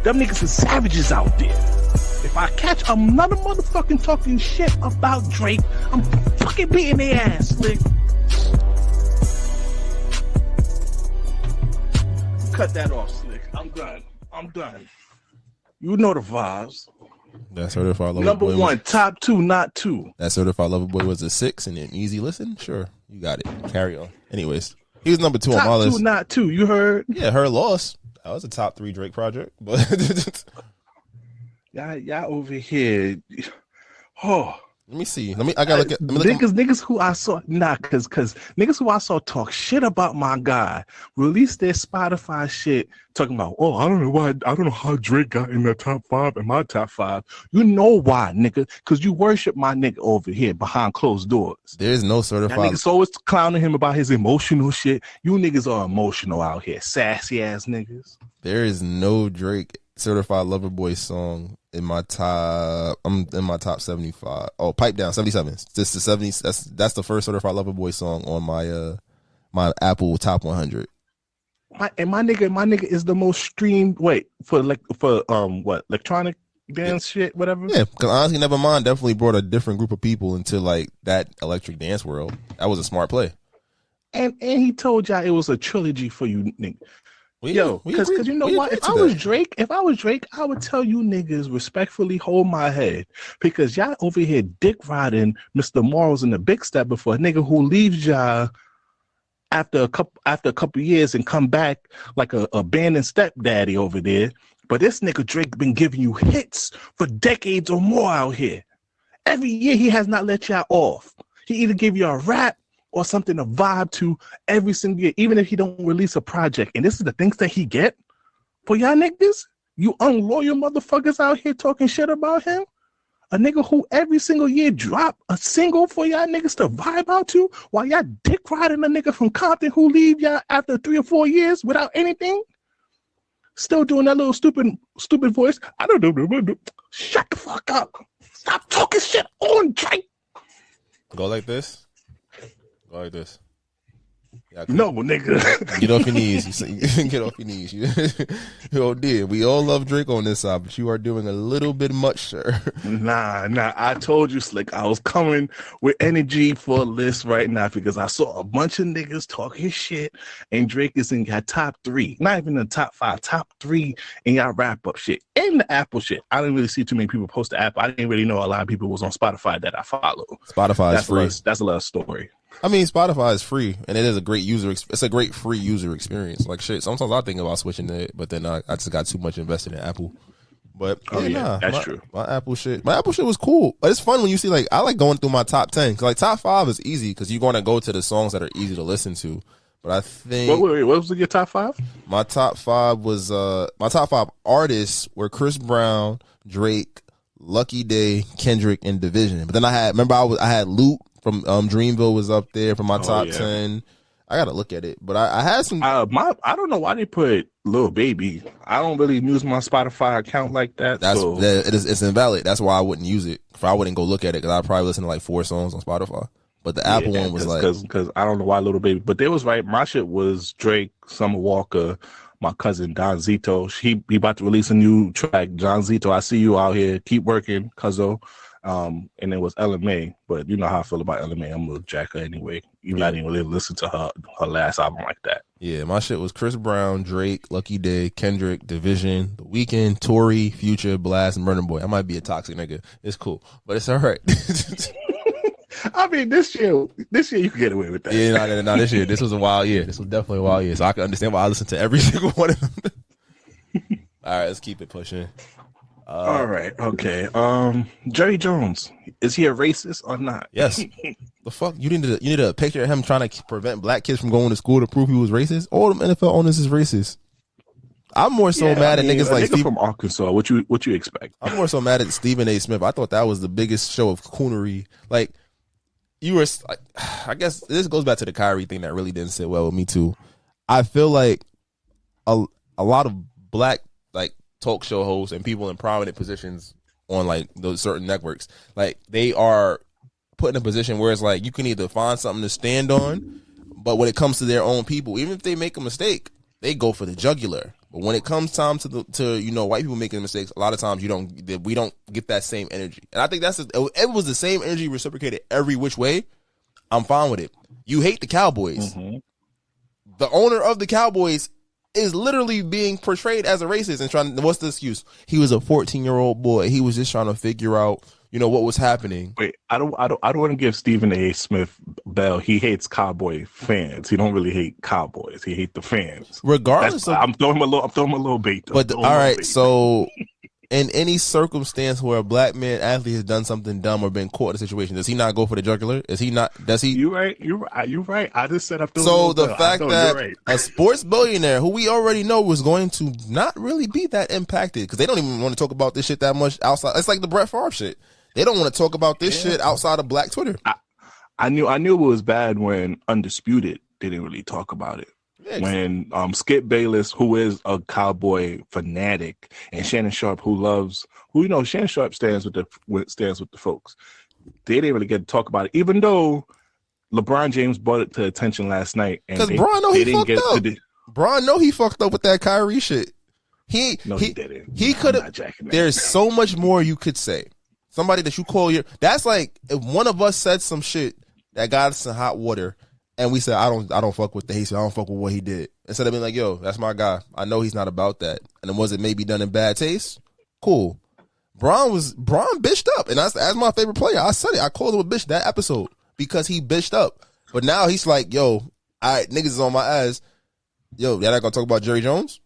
Them niggas are savages out there. If I catch another motherfucking talking shit about Drake, I'm fucking beating their ass, Slick. Cut that off, Slick. I'm done. You know the vibes. That Certified Lover Number Boy one, was, top two, not two. that Certified Lover Boy was a 6 and an easy listen. Sure, you got it. Carry on. Anyways, he was number 2 on my Top list. two, not two. You heard? Yeah, Her Loss. That was a top 3 Drake project. But Y'all over here. Oh. let me see. I gotta look at Niggas who I saw cause niggas who I saw talk shit about my guy released their Spotify shit talking about, oh, I don't know how Drake got in the top 5 and my top 5. You know why, nigga? Cause you worship my nigga over here behind closed doors. There's no Y'all certified. niggas always clowning him about his emotional shit. You niggas are emotional out here, sassy ass niggas. There is no Drake Certified Lover Boy song in my top. I'm in my top 75. Oh, Pipe Down 77. Just the 70. That's the first Certified Lover Boy song on my my Apple Top 100. My nigga is the most streamed. Wait for what electronic dance shit, whatever. Yeah, because honestly, Nevermind definitely brought a different group of people into like that electric dance world. That was a smart play. And he told y'all it was a trilogy for you niggas. Because you know what? If I was Drake, I would tell you niggas respectfully hold my head, because y'all over here dick riding Mr. Morals in the Big Step before a nigga who leaves y'all after a couple years and come back like a abandoned stepdaddy over there. But this nigga Drake been giving you hits for decades or more out here. Every year he has not let y'all off. He either give you a rap or something to vibe to every single year, even if he don't release a project. And this is the things that he get for y'all niggas. You unloyal motherfuckers out here talking shit about him. A nigga who every single year drop a single for y'all niggas to vibe out to, while y'all dick riding a nigga from Compton who leave y'all after 3 or 4 years without anything. Still doing that little stupid voice. I don't know. Shut the fuck up. Stop talking shit on Drake. Go like this. Go like this. Yeah, no, nigga. Get off your knees. Get off your knees. Yo, dear, we all love Drake on this side, but you are doing a little bit much, sir. Nah. I told you, Slick, I was coming with energy for a list right now because I saw a bunch of niggas talking shit, and Drake is in your top 3. Not even the top 5, top 3 in y'all wrap up shit. And the Apple shit. I didn't really see too many people post the Apple. I didn't really know a lot of people was on Spotify that I follow. Spotify is free. That's a little story. I mean, Spotify is free, and it is a great it's a great free user experience. Like shit, sometimes I think about switching to it, but then I just got too much invested in Apple. But that's true. My Apple shit was cool. But it's fun when you see, like, I like going through my top 10. 'Cause like top 5 is easy because you're going to go to the songs that are easy to listen to. But I think wait, what was your top 5? My top 5 was my top 5 artists were Chris Brown, Drake, Lucky Day, Kendrick, and Division. But then I had Luke from Dreamville was up there for my top 10. I gotta look at it, but I had some. I don't know why they put Lil Baby. I don't really use my Spotify account like that. It's invalid. That's why I wouldn't use it. If I wouldn't go look at it, because I'd probably listen to like 4 songs on Spotify. But the Apple one was because I don't know why Lil Baby. But they was right. My shit was Drake, Summer Walker, my cousin Don Zito. He about to release a new track. John Zito, I see you out here. Keep working, cuzzo. And it was LMA, but you know how I feel about LMA. I'm a jacker anyway. Even I didn't really listen to her last album like that. Yeah, my shit was Chris Brown, Drake, Lucky Day, Kendrick, Division, The Weeknd, Tory, Future, Blast, and Burna Boy. I might be a toxic nigga. It's cool, but it's all right. I mean, this year you can get away with that. Yeah, no, this year. This was a wild year. This was definitely a wild year. So I can understand why I listened to every single one of them. All right, let's keep it pushing. All right. Okay. Jerry Jones, is he a racist or not? Yes. The fuck? You need a picture of him trying to prevent black kids from going to school to prove he was racist? All them NFL owners is racist. I'm more so mad at niggas like Steve from Arkansas. What you expect? I'm more so mad at Stephen A. Smith. I thought that was the biggest show of coonery. Like, you were, I guess this goes back to the Kyrie thing that really didn't sit well with me too. I feel like a lot of black like talk show hosts and people in prominent positions on like those certain networks, like they are put in a position where it's like you can either find something to stand on, but when it comes to their own people, even if they make a mistake, they go for the jugular. But when it comes time to white people making mistakes, a lot of times we don't get that same energy. And I think it was the same energy reciprocated every which way. I'm fine with it. You hate the Cowboys. Mm-hmm. The owner of the Cowboys is literally being portrayed as a racist and what's the excuse? He was a 14-year-old boy. He was just trying to figure out, what was happening. Wait, I don't want to give Stephen A. Smith bell. He hates Cowboy fans. He don't really hate Cowboys. He hates the fans. Regardless I'm throwing him a little bait. But all right, so in any circumstance where a black man athlete has done something dumb or been caught in a situation, does he not go for the jugular? Is he not? Does he? You're right. I just said I'm throwing. So the fact that a sports billionaire who we already know was going to not really be that impacted because they don't even want to talk about this shit that much outside. It's like the Brett Favre shit. They don't want to talk about this shit outside of black Twitter. I knew it was bad when Undisputed didn't really talk about it. Yeah, when Skip Bayless, who is a Cowboy fanatic, and Shannon Sharp, Shannon Sharp stands with the folks. They didn't really get to talk about it, even though LeBron James brought it to attention last night. Because Bron know he fucked up. Bron know he fucked up with that Kyrie shit. He didn't. He could have. There's so much more you could say. Somebody that you call that's like if one of us said some shit that got us in hot water and we said, I don't fuck with the hate, I don't fuck with what he did. Instead of being like, yo, that's my guy. I know he's not about that. And then was it maybe done in bad taste? Cool. Bron bitched up. And that's my favorite player. I said it. I called him a bitch that episode because he bitched up. But now he's like, yo, all right, niggas is on my ass. Yo, y'all not gonna talk about Jerry Jones?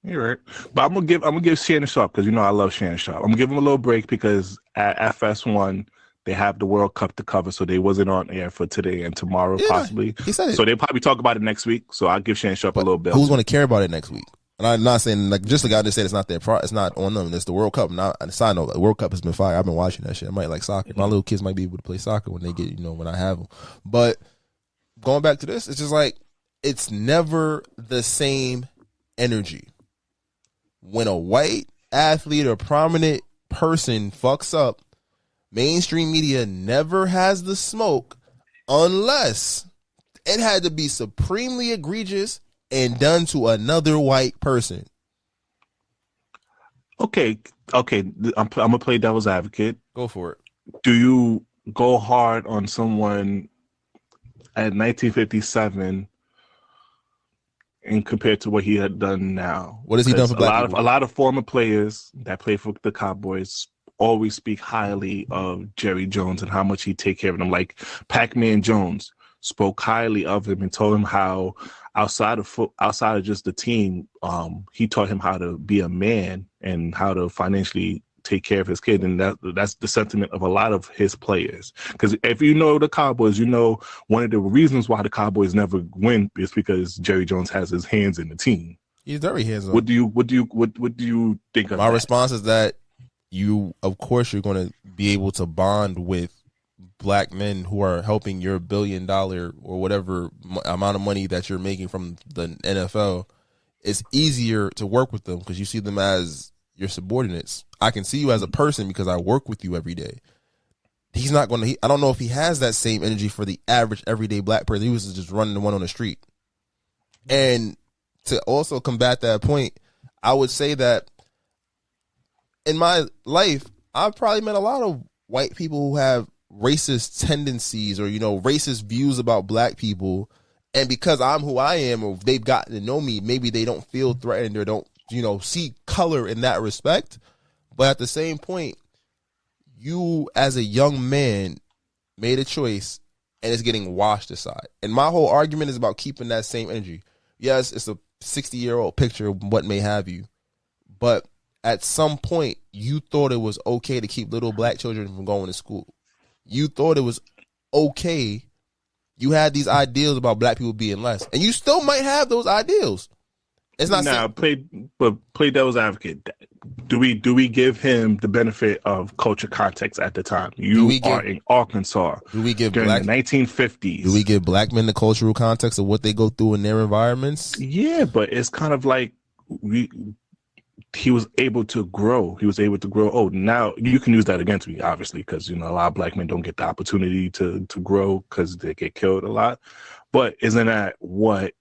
You're right, but I'm gonna give Shannon Sharp because I love Shannon Sharp. I'm gonna give him a little break because at FS1 they have the World Cup to cover, so they wasn't on air for today and tomorrow possibly. He said it. So they'll probably talk about it next week. So I'll give Shannon Sharp a little bit. Who's gonna care about it next week? And I'm not saying like just the guy just said it's not their it's not on them. It's the World Cup. Now, a side note, the World Cup has been fire. I've been watching that shit. I might like soccer. My little kids might be able to play soccer when they get when I have them. But going back to this, it's just like it's never the same energy. When a white athlete or prominent person fucks up, mainstream media never has the smoke unless it had to be supremely egregious and done to another white person. Okay. I'm gonna play devil's advocate. Go for it. Do you go hard on someone at 1957 and compared to what he had done now? What has he done for black people? A lot of former players that play for the Cowboys always speak highly of Jerry Jones and how much he take care of them. Like Pac-Man Jones spoke highly of him and told him how outside of just the team, he taught him how to be a man and how to financially take care of his kid, and that's the sentiment of a lot of his players. Because if you know the Cowboys, one of the reasons why the Cowboys never win is because Jerry Jones has his hands in the team. He's very hands-on. What do you think of my that? response is that of course you're going to be able to bond with black men who are helping your $1 billion or whatever amount of money that you're making from the NFL. It's easier to work with them because you see them as your subordinates. I can see you as a person because I work with you every day. He's not going to, I don't know if he has that same energy for the average everyday black person. He was just running the one on the street. And to also combat that point, I would say that in my life, I've probably met a lot of white people who have racist tendencies or, racist views about black people. And because I'm who I am, or they've gotten to know me, maybe they don't feel threatened or don't, see color in that respect. But at the same point, you as a young man made a choice and it's getting washed aside. And my whole argument is about keeping that same energy. Yes, it's a 60-year-old picture of what may have you. But at some point you thought it was okay to keep little black children from going to school. You thought it was okay. You had these ideals about black people being less, and you still might have those ideals. It's not now play devil's advocate. Do we give him the benefit of culture context at the time? You are in Arkansas. Do we give during black, the 1950s? Do we give black men the cultural context of what they go through in their environments? Yeah, but it's kind of like he was able to grow. He was able to grow. Oh, now you can use that against me, obviously, because a lot of black men don't get the opportunity to grow because they get killed a lot. But isn't that what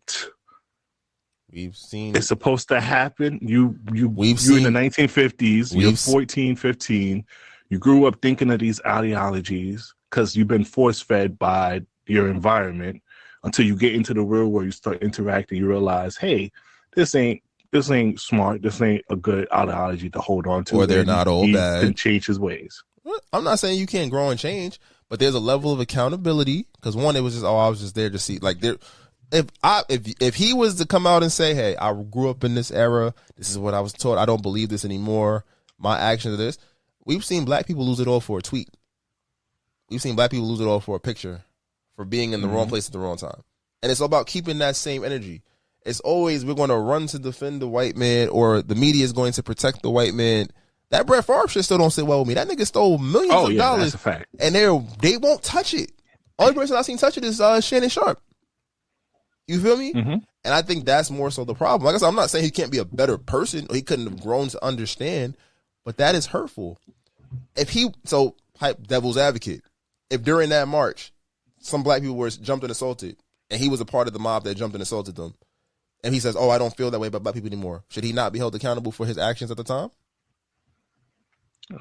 we've seen? It's supposed to happen. You in the 1950s. You're 14, 15. You grew up thinking of these ideologies because you've been force fed by your environment until you get into the real world. You start interacting. You realize, hey, this ain't smart. This ain't a good ideology to hold on to. Or they're not all bad. And change his ways. I'm not saying you can't grow and change, but there's a level of accountability. Because one, it was just, I was just there to see. Like, there, if he was to come out and say, hey, I grew up in this era, this is what I was taught, I don't believe this anymore, my actions are this. We've seen black people lose it all for a tweet. We've seen black people lose it all for a picture, for being in the wrong place at the wrong time. And it's all about keeping that same energy. It's always, we're going to run to defend the white man, or the media is going to protect the white man. That Brett Favre shit still don't sit well with me. That nigga stole millions of dollars. That's a fact. And they won't touch it. Only person I've seen touch it is Shannon Sharp. You feel me? Mm-hmm. And I think that's more so the problem. Like I said, I'm not saying he can't be a better person or he couldn't have grown to understand, but that is hurtful. Hype devil's advocate, if during that march, some black people were jumped and assaulted, and he was a part of the mob that jumped and assaulted them, and he says, oh, I don't feel that way about black people anymore, should he not be held accountable for his actions at the time?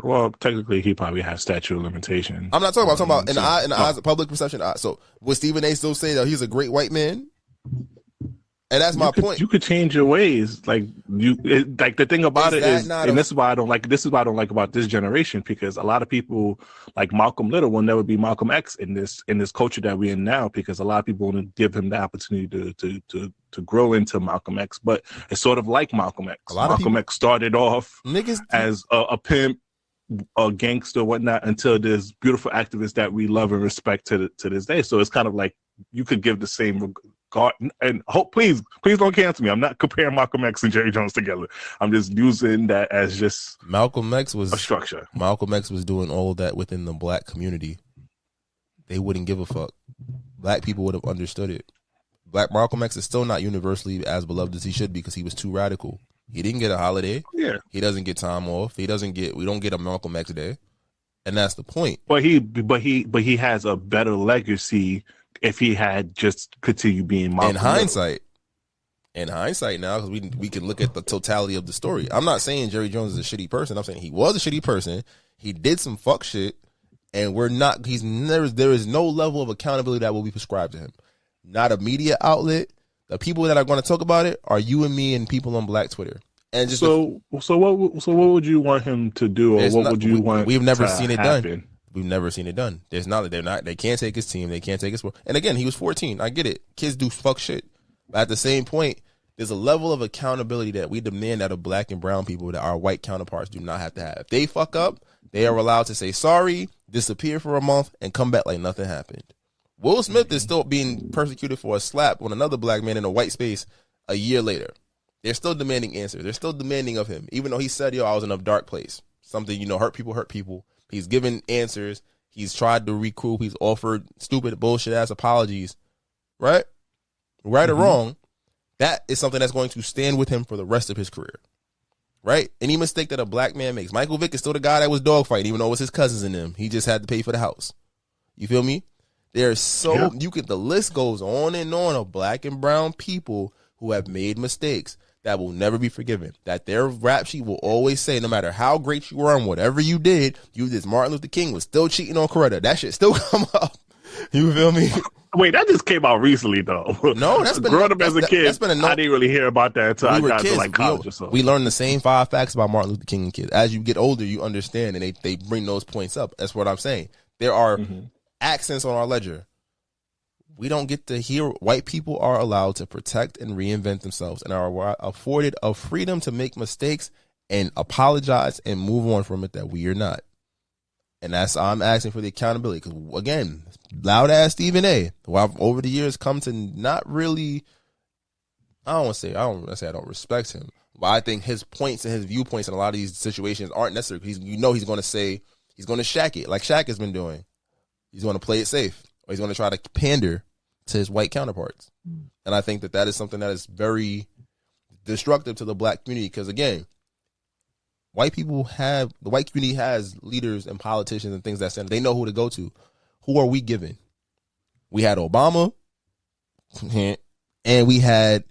Well, technically, he probably has statute of limitation. I'm not talking about, in the eyes of public perception. So would Stephen A. still say that he's a great white man? And that's my point. You could change your ways. Like the thing about it is, and this is why I don't like. This is what I don't like about this generation, because a lot of people like Malcolm Little will never be Malcolm X in this culture that we're in now, because a lot of people want to give him the opportunity to grow into Malcolm X. But it's sort of like Malcolm X. Malcolm X started off as a pimp, a gangster, whatnot, until this beautiful activist that we love and respect to this day. So it's kind of like you could give the same regard, and hope, please don't cancel me. I'm not comparing Malcolm X and Jerry Jones together. I'm just using that as just Malcolm X was a structure. Malcolm X was doing all of that within the black community. They wouldn't give a fuck. Black people would have understood it. Black Malcolm X is still not universally as beloved as he should be, because he was too radical. He didn't get a holiday. Yeah. He doesn't get time off. We don't get a Malcolm X Day. And that's the point. But he has a better legacy if he had just continued being Malcolm. In hindsight now, because we can look at the totality of the story. I'm not saying Jerry Jones is a shitty person. I'm saying he was a shitty person. He did some fuck shit, and there is no level of accountability that will be prescribed to him. Not a media outlet. The people that are going to talk about it are you and me and people on Black Twitter. And just so what would you want him to do, or what would you want? We've never seen it happen? done. We've never seen it done. They can't take his team. They can't take his sport. And again, he was 14. I get it. Kids do fuck shit. But at the same point, there's a level of accountability that we demand out of black and brown people that our white counterparts do not have to have. If they fuck up, they are allowed to say sorry, disappear for a month, and come back like nothing happened. Will Smith is still being persecuted for a slap on another black man in a white space a year later. They're still demanding answers. They're still demanding of him, even though he said, I was in a dark place. Something, hurt people. He's given answers. He's tried to recoup. He's offered stupid, bullshit-ass apologies. Right? Right or wrong, that is something that's going to stand with him for the rest of his career. Right? Any mistake that a black man makes. Michael Vick is still the guy that was dogfighting, even though it was his cousins in them. He just had to pay for the house. You feel me? There's the list goes on and on of black and brown people who have made mistakes that will never be forgiven. That their rap sheet will always say, no matter how great you were and whatever you did, Martin Luther King was still cheating on Coretta. That shit still come up. You feel me? Wait, that just came out recently, though. No, that's been growing up as a kid. I didn't really hear about that until I got to like college or so. We learned the same 5 facts about Martin Luther King and kids. As you get older, you understand, and they bring those points up. That's what I'm saying. There are accents on our ledger. We don't get to hear. White people are allowed to protect and reinvent themselves and are afforded a freedom to make mistakes and apologize and move on from it that we are not. And I'm asking for the accountability because, again, loud ass Stephen A., who I've over the years come to not really, I don't want to say I don't respect him, but I think his points and his viewpoints in a lot of these situations aren't necessary. He's going to say, he's going to Shaq it like Shaq has been doing. He's going to play it safe, or he's going to try to pander to his white counterparts. And I think that is something that is very destructive to the black community because, again, the white community has leaders and politicians and things that stand. They know who to go to. Who are we giving? We had Obama, and we have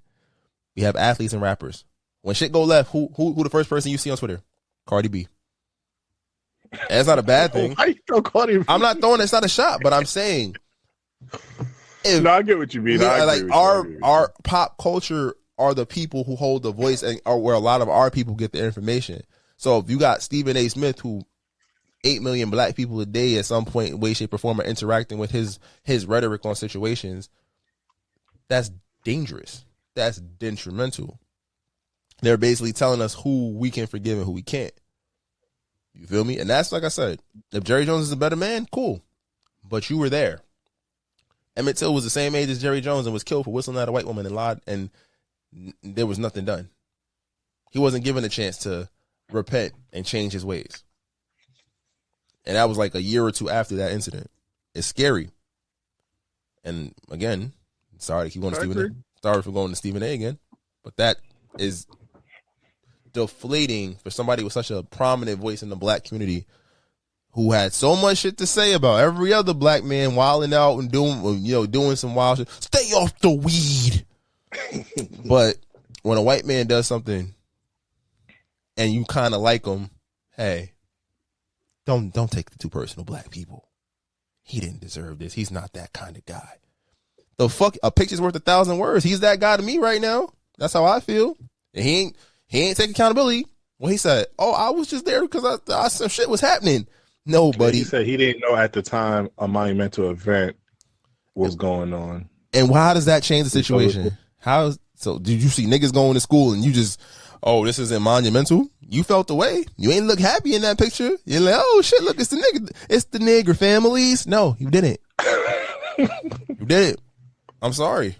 athletes and rappers. When shit go left, who the first person you see on Twitter? Cardi B. That's not a bad thing. Why you throw Cardi B? I'm not throwing it's not a shot, but I'm saying. No, I get what you mean. Our pop culture are the people who hold the voice and are where a lot of our people get the information. So if you got Stephen A. Smith, who 8 million black people a day at some point, way, shape, or form are interacting with his rhetoric on situations, that's dangerous. That's detrimental. They're basically telling us who we can forgive and who we can't. You feel me? And that's, like I said, if Jerry Jones is a better man, cool. But you were there. Emmett Till was the same age as Jerry Jones and was killed for whistling at a white woman and lied, and there was nothing done. He wasn't given a chance to repent and change his ways. And that was like a year or two after that incident. It's scary. And again, sorry to keep going to Stephen A. Sorry for going to Stephen A. again. But that is deflating for somebody with such a prominent voice in the black community who had so much shit to say about every other black man wilding out and doing some wild shit. Stay off the weed. But when a white man does something and you kind of like him, hey, don't take it too personal, black people. He didn't deserve this. He's not that kind of guy. The fuck, a picture's worth 1,000 words. He's that guy to me right now. That's how I feel. And he ain't take accountability. Well, he said, "Oh, I was just there because I some shit was happening." No, buddy. He said he didn't know at the time a monumental event was going on. And how does that change the situation? So did you see niggas going to school and you just, oh, this isn't monumental? You felt the way. You ain't look happy in that picture. You're like, oh shit, look, it's the nigger families. No, you didn't. You didn't. I'm sorry.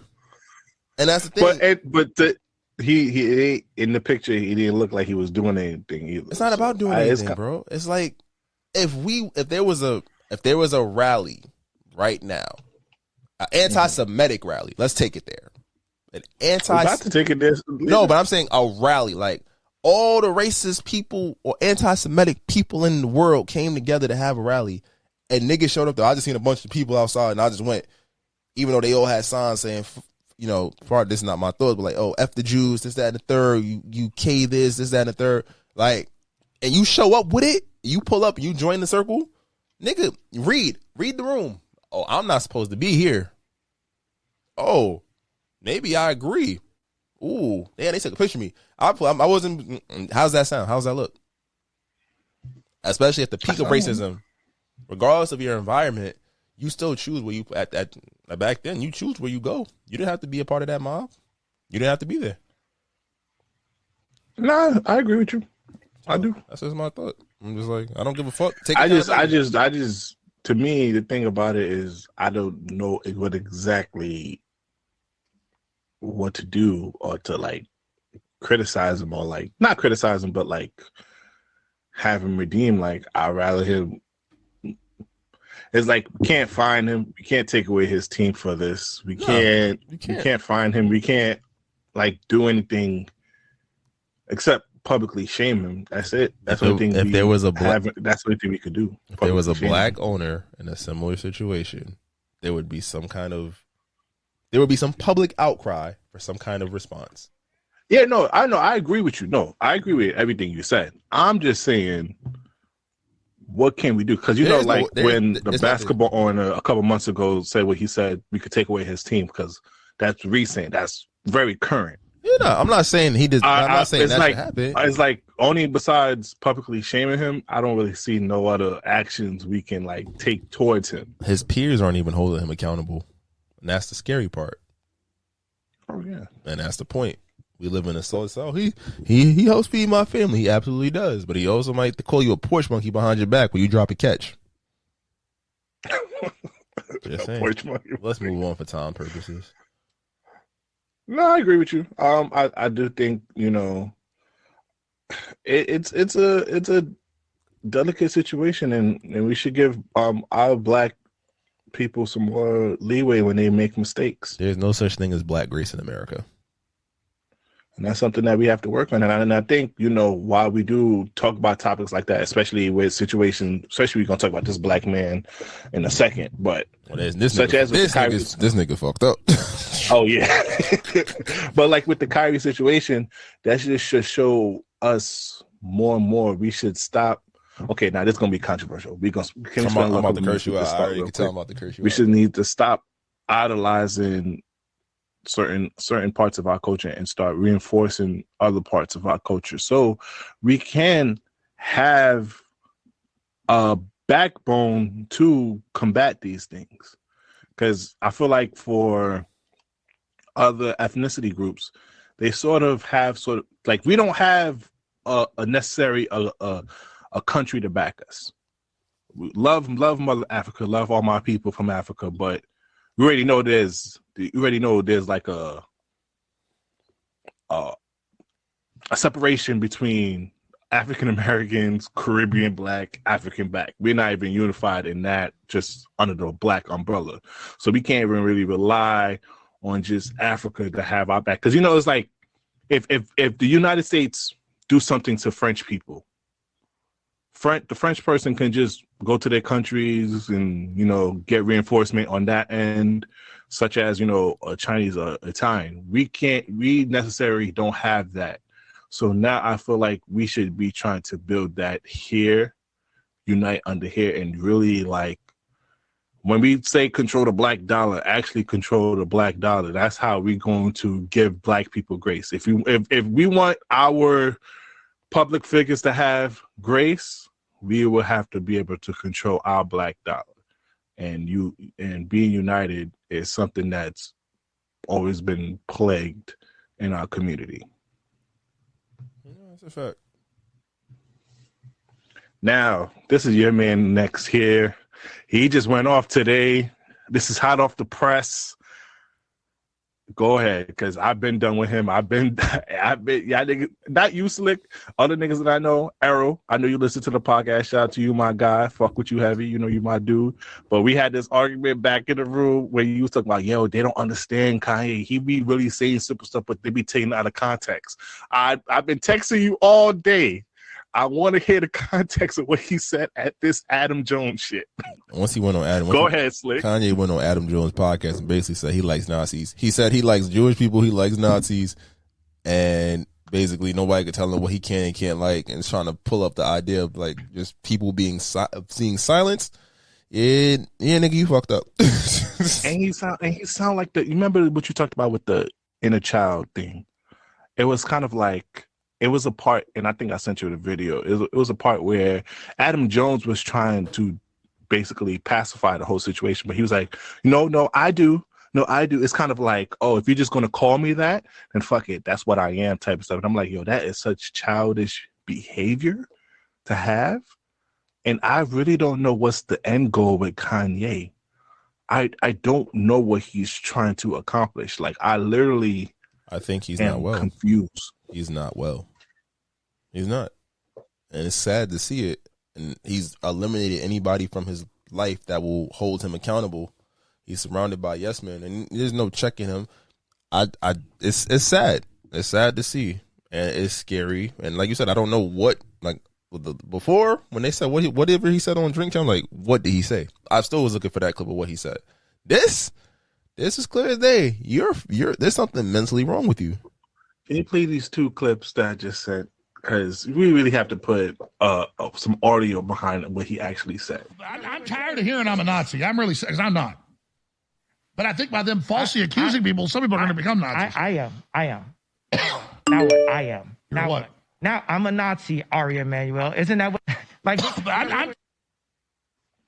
And that's the thing. He in the picture, he didn't look like he was doing anything either. It's not about doing anything, bro. It's like if there was a rally right now, an anti-Semitic rally. Let's take it there. We're about to take it there. No, but I'm saying a rally, like all the racist people or anti-Semitic people in the world came together to have a rally, and niggas showed up there. I just seen a bunch of people outside, and I just went, even though they all had signs saying, part this is not my thoughts, but like, oh, F the Jews, this, that, and the third, you K this, that, and the third, like, and you show up with it, you pull up, you join the circle, nigga, read the room. Oh, I'm not supposed to be here. Oh, maybe I agree. Ooh, yeah, they took a picture of me. I wasn't. How's that sound? How's that look? Especially at the peak of racism, regardless of your environment, you still choose where you at back then. You choose where you go. You didn't have to be a part of that mob. You didn't have to be there. Nah, I agree with you. I do. That's just my thought. I'm just like, I don't give a fuck. I just. To me, the thing about it is, I don't know what to do or to like criticize him or like not criticize him, but like have him redeem. Like I'd rather him. It's like we can't find him. We can't take away his team for this. We can't find him. We can't like do anything except publicly shame him. That's it. That's the thing. That's the only thing we could do. If there was a black owner in a similar situation, there would be some public outcry for some kind of response. Yeah, no, I know. I agree with you. No, I agree with everything you said. I'm just saying, what can we do? Because when the basketball owner a couple months ago said what he said, we could take away his team because that's recent. That's very current. Yeah, I'm not saying he does. I'm not saying that should happen. It's like only besides publicly shaming him, I don't really see no other actions we can like take towards him. His peers aren't even holding him accountable, and that's the scary part. Oh yeah, and that's the point. We live in a so he helps feed my family. He absolutely does. But he also might call you a porch monkey behind your back when you drop a catch. Just saying. Porch monkey. Let's move on for time purposes. No, I agree with you. I do think, you know, it's a delicate situation, and we should give our black people some more leeway when they make mistakes. There's no such thing as black grace in America. And that's something that we have to work on. And I think, you know, while we do talk about topics like that, especially with situations, especially we're going to talk about this black man in a second, but this nigga fucked up. Oh, yeah. But like with the Kyrie situation, that just should show us more and more. We should stop. Okay, now this is going to be controversial. I'm about to curse you out. I already can tell I'm about to curse you out. We should need to stop idolizing certain parts of our culture and start reinforcing other parts of our culture, so we can have a backbone to combat these things. Because I feel like for other ethnicity groups, they sort of like, we don't have a necessary a country to back us. We love Mother Africa, love all my people from Africa, but we already know there's like a separation between African Americans, Caribbean black, African black. We're not even unified in that, just under the black umbrella. So we can't even really rely on just Africa to have our back. Because, you know, it's like if the United States do something to French people, the French person can just go to their countries and, you know, get reinforcement on that end, such as, you know, a Chinese or Italian. We necessarily don't have that. So now I feel like we should be trying to build that here, unite under here, and really, like, when we say control the black dollar, actually control the black dollar. That's how we're going to give black people grace. If we want our public figures to have grace, we will have to be able to control our black dollar. And being united is something that's always been plagued in our community. Yeah, that's a fact. Now, this is your man next here. He just went off today. This is hot off the press. Go ahead, because I've been done with him. I've been, yeah, nigga, not you, Slick. Other niggas that I know, Arrow. I know you listen to the podcast. Shout out to you, my guy. Fuck with you heavy. You know you my dude. But we had this argument back in the room where you was talking about, yo, they don't understand Kanye. He be really saying simple stuff, but they be taken out of context. I've been texting you all day. I want to hear the context of what he said at this Adam Jones shit. Once he went on Adam, go ahead, Slick. Kanye went on Adam Jones' podcast and basically said he likes Nazis. He said he likes Jewish people, he likes Nazis, and basically nobody could tell him what he can and can't like, and trying to pull up the idea of like just people seeing silence. Yeah, nigga, you fucked up. and he sound like you remember what you talked about with the inner child thing? It was kind of like. It was a part, and I think I sent you the video. It was a part where Adam Jones was trying to basically pacify the whole situation, but he was like, no, I do. It's kind of like, oh, if you're just going to call me that, then fuck it. That's what I am type of stuff. And I'm like, yo, that is such childish behavior to have. And I really don't know what's the end goal with Kanye. I don't know what he's trying to accomplish. Like, I think he's not well. Confused. He's not well. He's not. And it's sad to see it. And he's eliminated anybody from his life that will hold him accountable. He's surrounded by yes men, and there's no checking him. It's sad. It's sad to see, and it's scary. And like you said, I don't know what, like, before when they said whatever he said on Drink Time, like, what did he say? I still was looking for that clip of what he said. This is clear as day. There's something mentally wrong with you. Can you play these two clips that I just sent? Because we really have to put some audio behind what he actually said. I'm tired of hearing I'm a Nazi. I'm really, because I'm not. But I think by them falsely accusing people, some people are going to become Nazis. I am. Now what? I am. You're now what? Now I'm a Nazi, Ari Emanuel. Isn't that what? Like,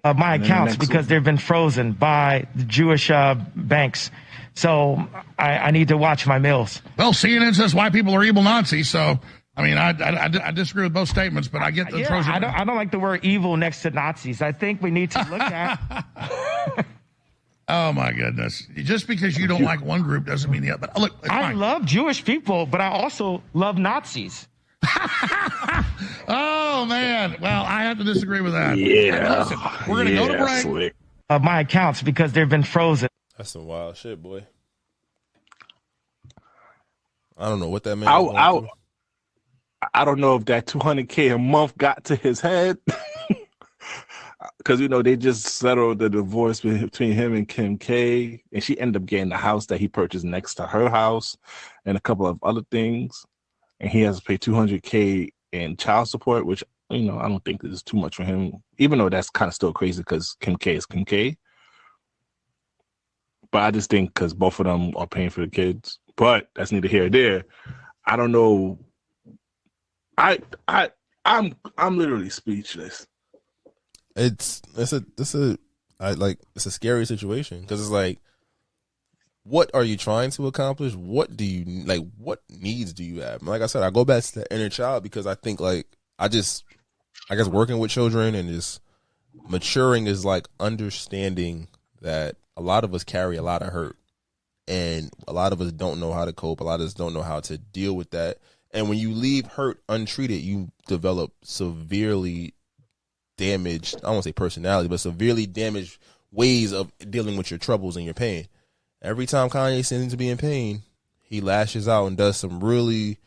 my accounts, because they've been frozen by the Jewish banks. So I need to watch my meals. Well, CNN says white people are evil Nazis, so I mean, I disagree with both statements, but I get the Trojan. I don't like the word evil next to Nazis. I think we need to look at. Oh my goodness! Just because you don't like one group doesn't mean the other. But look, I love Jewish people, but I also love Nazis. Oh man! Well, I have to disagree with that. Yeah. Listen, we're gonna go to break. Slick. Of my accounts because they've been frozen. That's some wild shit, boy. I don't know what that man. I don't know if that $200K a month got to his head. Because, they just settled the divorce between him and Kim K. And she ended up getting the house that he purchased next to her house and a couple of other things. And he has to pay $200K in child support, which, I don't think is too much for him, even though that's kind of still crazy because Kim K is Kim K. But I just think because both of them are paying for the kids. But that's neither here nor there. I don't know. I'm literally speechless. It's a scary situation because it's like, what are you trying to accomplish? What do you like? What needs do you have? Like I said, I go back to the inner child because I think I guess working with children and just maturing is like understanding that a lot of us carry a lot of hurt and a lot of us don't know how to cope. A lot of us don't know how to deal with that. And when you leave hurt untreated, you develop severely damaged, I don't want to say personality, but severely damaged ways of dealing with your troubles and your pain. Every time Kanye seems to be in pain, he lashes out and does some really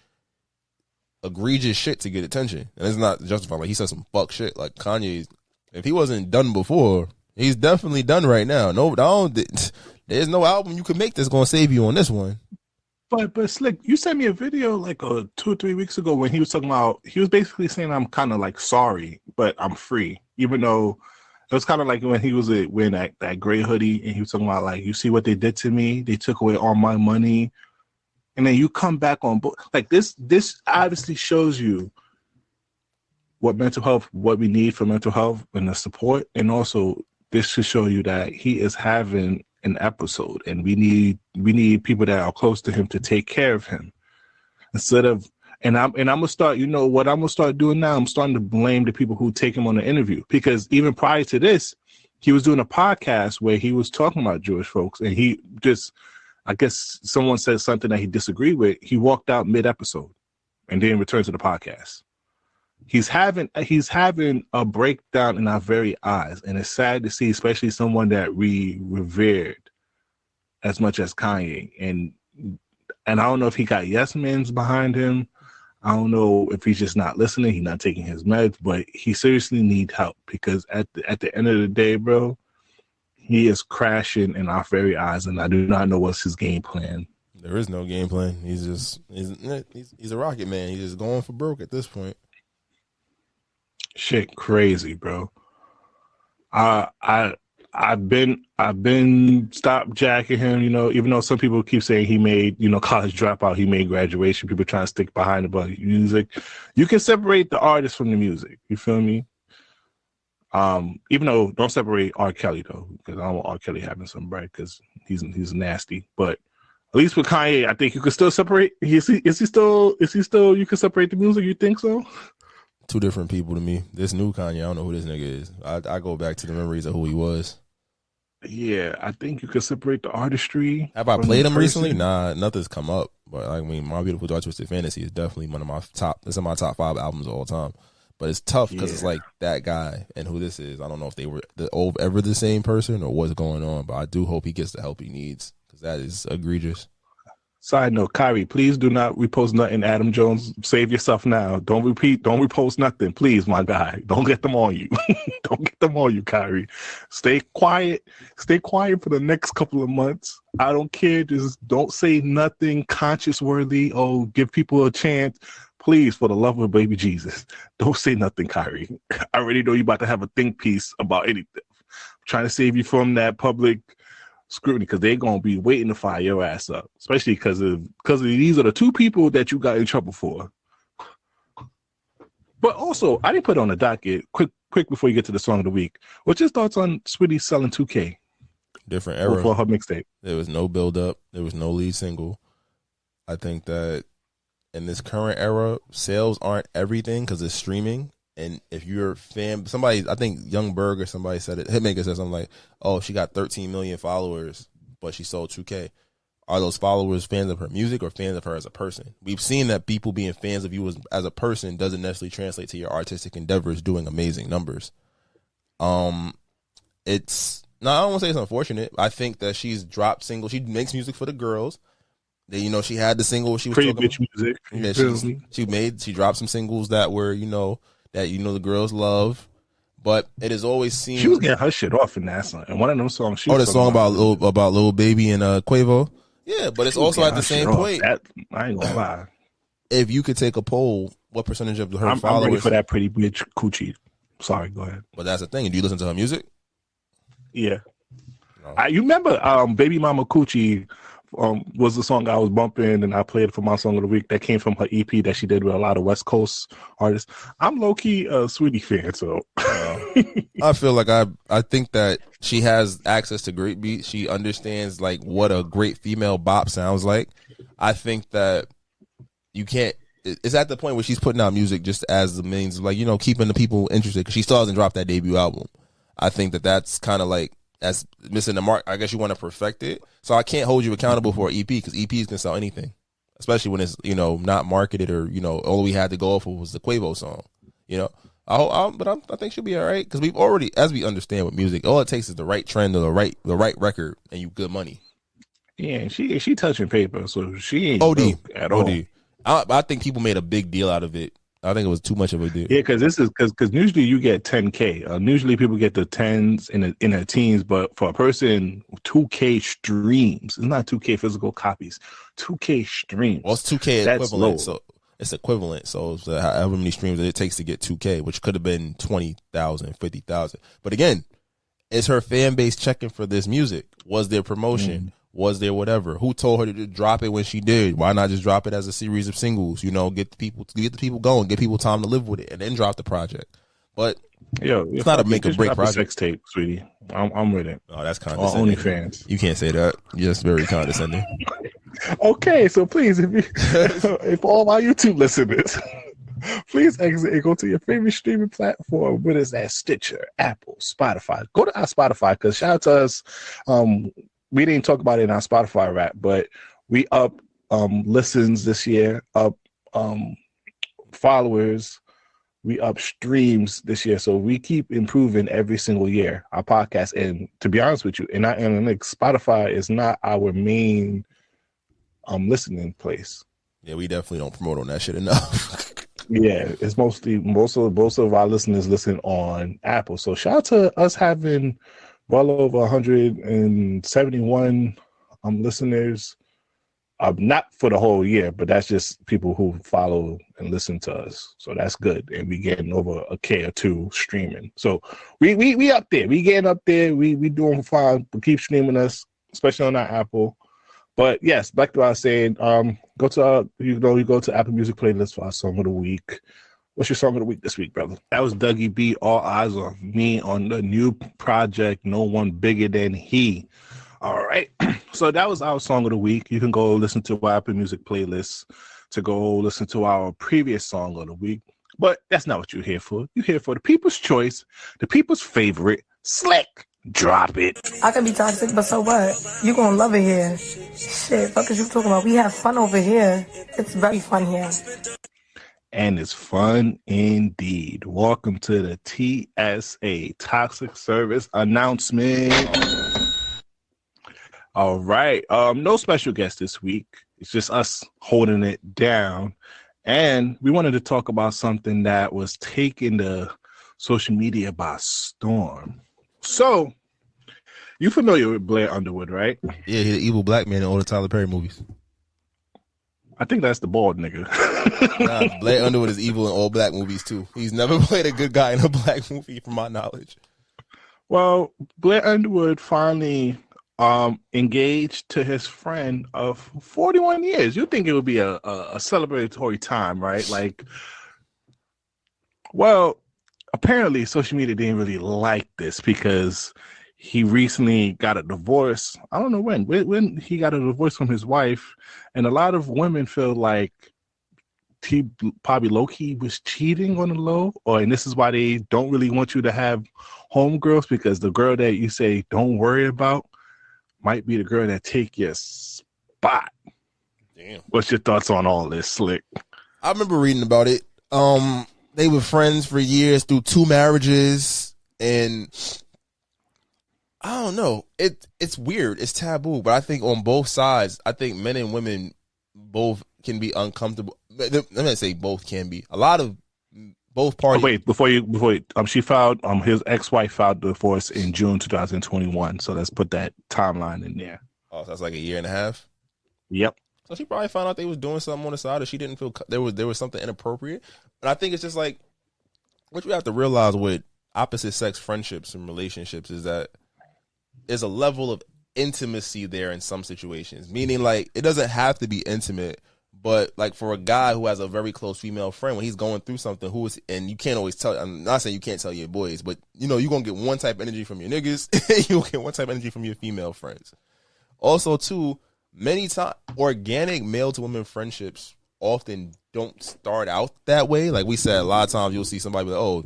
egregious shit to get attention. And it's not justified. Like, he said some fuck shit. Like, Kanye, if he wasn't done before, he's definitely done right now. There's no album you can make that's going to save you on this one. But Slick, you sent me a video like 2 or 3 weeks ago when he was talking about, he was basically saying I'm kind of like sorry, but I'm free. Even though it was kind of like when he was wearing that gray hoodie and he was talking about like, you see what they did to me? They took away all my money. And then you come back on board. Like this obviously shows you what mental health, what we need for mental health and the support. And also this should show you that he is having an episode and we need people that are close to him to take care of him instead of, and I'm gonna start, what I'm gonna start doing now, I'm starting to blame the people who take him on the interview, because even prior to this, he was doing a podcast where he was talking about Jewish folks and he just, I guess someone said something that he disagreed with. He walked out mid-episode and then returned to the podcast. He's having a breakdown in our very eyes, and it's sad to see, especially someone that we revered as much as Kanye. And I don't know if he got yes men's behind him. I don't know if he's just not listening. He's not taking his meds, but he seriously needs help, because at the end of the day, bro, he is crashing in our very eyes, and I do not know what's his game plan. There is no game plan. He's a rocket man. He's just going for broke at this point. Shit crazy, bro. I've been stop jacking him, even though some people keep saying he made, college dropout, he made graduation, people trying to stick behind the music. You can separate the artist from the music. You feel me? Even though don't separate R. Kelly though, because I don't want R. Kelly having some bread because he's nasty. But at least with Kanye, I think you can still separate. Is he still? You can separate the music. You think so? Two different people to me. This new Kanye, I don't know who this nigga is. I go back to the memories of who he was. Yeah, I think you can separate the artistry. Have I played him recently? Nah, nothing's come up. But I mean, My Beautiful Dark Twisted Fantasy is definitely one of my top. It's in my top 5 albums of all time. But it's tough because it's like that guy and who this is. I don't know if they were ever the same person or what's going on. But I do hope he gets the help he needs, because that is egregious. Side note, Kyrie, please do not repost nothing. Adam Jones, save yourself now. Don't repost nothing, please, my guy. Don't get them on you. Don't get them on you, Kyrie. Stay quiet. Stay quiet for the next couple of months. I don't care. Just don't say nothing conscious worthy. Oh, give people a chance. Please, for the love of baby Jesus, don't say nothing, Kyrie. I already know you about to have a think piece about anything. I'm trying to save you from that public scrutiny, because they're gonna be waiting to fire your ass up, especially because these are the 2 people that you got in trouble for. But also, I didn't put it on the docket. Quick before you get to the song of the week. What's your thoughts on Saweetie selling 2K? different era. For her mixtape. There was no build up. There was no lead single. I think that in this current era, sales aren't everything because it's streaming. And if you're a fan, somebody, I think Young Berg or somebody said it, Hitmaker said something like, oh, she got 13 million followers, but she sold 2K. Are those followers fans of her music or fans of her as a person? We've seen that people being fans of you as a person doesn't necessarily translate to your artistic endeavors doing amazing numbers. It's no, I don't want to say it's unfortunate. I think that she's dropped singles. She makes music for the girls. That, you know, she had the single she was Pretty talking bitch music. Yeah, she dropped some singles that were, the girls love. But it has always seemed she was getting her shit off in that song. And one of them songs the song about Lil Baby and Quavo. Yeah, but it's also at the same point. I ain't gonna lie. If you could take a poll, what percentage of her followers? I'm ready for that pretty bitch coochie. Sorry, go ahead. But that's the thing. Do you listen to her music? Yeah. No. You remember Baby Mama Coochie was the song I was bumping, and I played it for my song of the week. That came from her EP that she did with a lot of West Coast artists. I'm low-key a Saweetie fan, so. I feel like I think that she has access to great beats. She understands like what a great female bop sounds like. I think that you can't. It's at the point where she's putting out music just as the means of like, keeping the people interested, because she still hasn't dropped that debut album. I think that that's kind of like, that's missing the mark. I guess you want to perfect it. So I can't hold you accountable for an EP, because EPs can sell anything, especially when it's, not marketed, or, all we had to go off of was the Quavo song, but I think she'll be all right, because we've already, as we understand with music, all it takes is the right trend or the right record, and you good money. Yeah, she touching paper, so she ain't OD broke at all. I think people made a big deal out of it. I think it was too much of a deal. Yeah, because usually you get 10K. Usually people get the tens in the teens, but for a person, 2K streams. It's not 2K physical copies. 2K streams. Well, it's 2K That's equivalent. low. So it's equivalent. So it's however many streams that it takes to get 2K, which could have been 20,000, 50,000. But again, is her fan base checking for this music? Was there promotion? Was there whatever? Who told her to drop it when she did? Why not just drop it as a series of singles? Get the people going, get people time to live with it, and then drop the project. But it's not a make or break project. Sex tape, sweetie. I'm with it. Oh, that's condescending. OnlyFans. You can't say that. You're just very condescending. Okay, so please, if all my YouTube listeners, please exit and go to your favorite streaming platform. What is that? Stitcher, Apple, Spotify. Go to our Spotify, because shout out to us. We didn't talk about it in our Spotify rap, but we up listens this year, up followers, we up streams this year. So we keep improving every single year, our podcast. And to be honest with you, and Spotify is not our main listening place. Yeah, we definitely don't promote on that shit enough. Yeah, it's mostly most of our listeners listen on Apple. So shout out to us having well over 171 listeners. Not for the whole year, but that's just people who follow and listen to us. So that's good. And we getting over a K or two streaming. So we up there. We getting up there. We doing fine. But keep streaming us, especially on our Apple. But yes, back to what I was saying. Go to you go to Apple Music playlist for our song of the week. What's your song of the week this week, brother? That was Dougie B, All Eyes on Me, on the new project, No One Bigger Than He. All right. So that was our song of the week. You can go listen to our Apple Music playlist to go listen to our previous song of the week. But that's not what you're here for. You're here for the people's choice, the people's favorite, Slick. Drop it. I can be toxic, but so what? You gonna love it here. Shit, fuck is you talking about? We have fun over here. It's very fun here. And it's fun indeed. Welcome to the TSA, Toxic Service Announcement. All right. No special guest this week. It's just us holding it down. And we wanted to talk about something that was taking the social media by storm. So, you familiar with Blair Underwood, right? Yeah, he's the evil black man in all the Tyler Perry movies. I think that's the bald nigga. Nah, Blair Underwood is evil in all black movies too. He's never played a good guy in a black movie, from my knowledge. Well, Blair Underwood finally engaged to his friend of 41 years. You think it would be a celebratory time, right? Like, well, apparently social media didn't really like this, because he recently got a divorce. I don't know when he got a divorce from his wife, and a lot of women feel like he probably low-key was cheating on the low, and this is why they don't really want you to have homegirls, because the girl that you say don't worry about might be the girl that take your spot. Damn. What's your thoughts on all this, Slick? I remember reading about it. They were friends for years through 2 marriages, and I don't know. It's weird. It's taboo, but I think on both sides, I think men and women both can be uncomfortable. Let me say both can be. A lot of both parties. Oh, wait, before she filed, his ex-wife filed divorce in June 2021. So let's put that timeline in there. Oh, so that's like a year and a half. Yep. So she probably found out they was doing something on the side, or she didn't feel there was something inappropriate. But I think it's just like what you have to realize with opposite sex friendships and relationships is that there's a level of intimacy there in some situations. Meaning, like, it doesn't have to be intimate, but like for a guy who has a very close female friend, when he's going through something, and you can't always tell. I'm not saying you can't tell your boys, but you know you're gonna get one type of energy from your niggas, you'll get one type of energy from your female friends. Also, too, many times organic male to women friendships often don't start out that way. Like we said, a lot of times you'll see somebody be like, "Oh,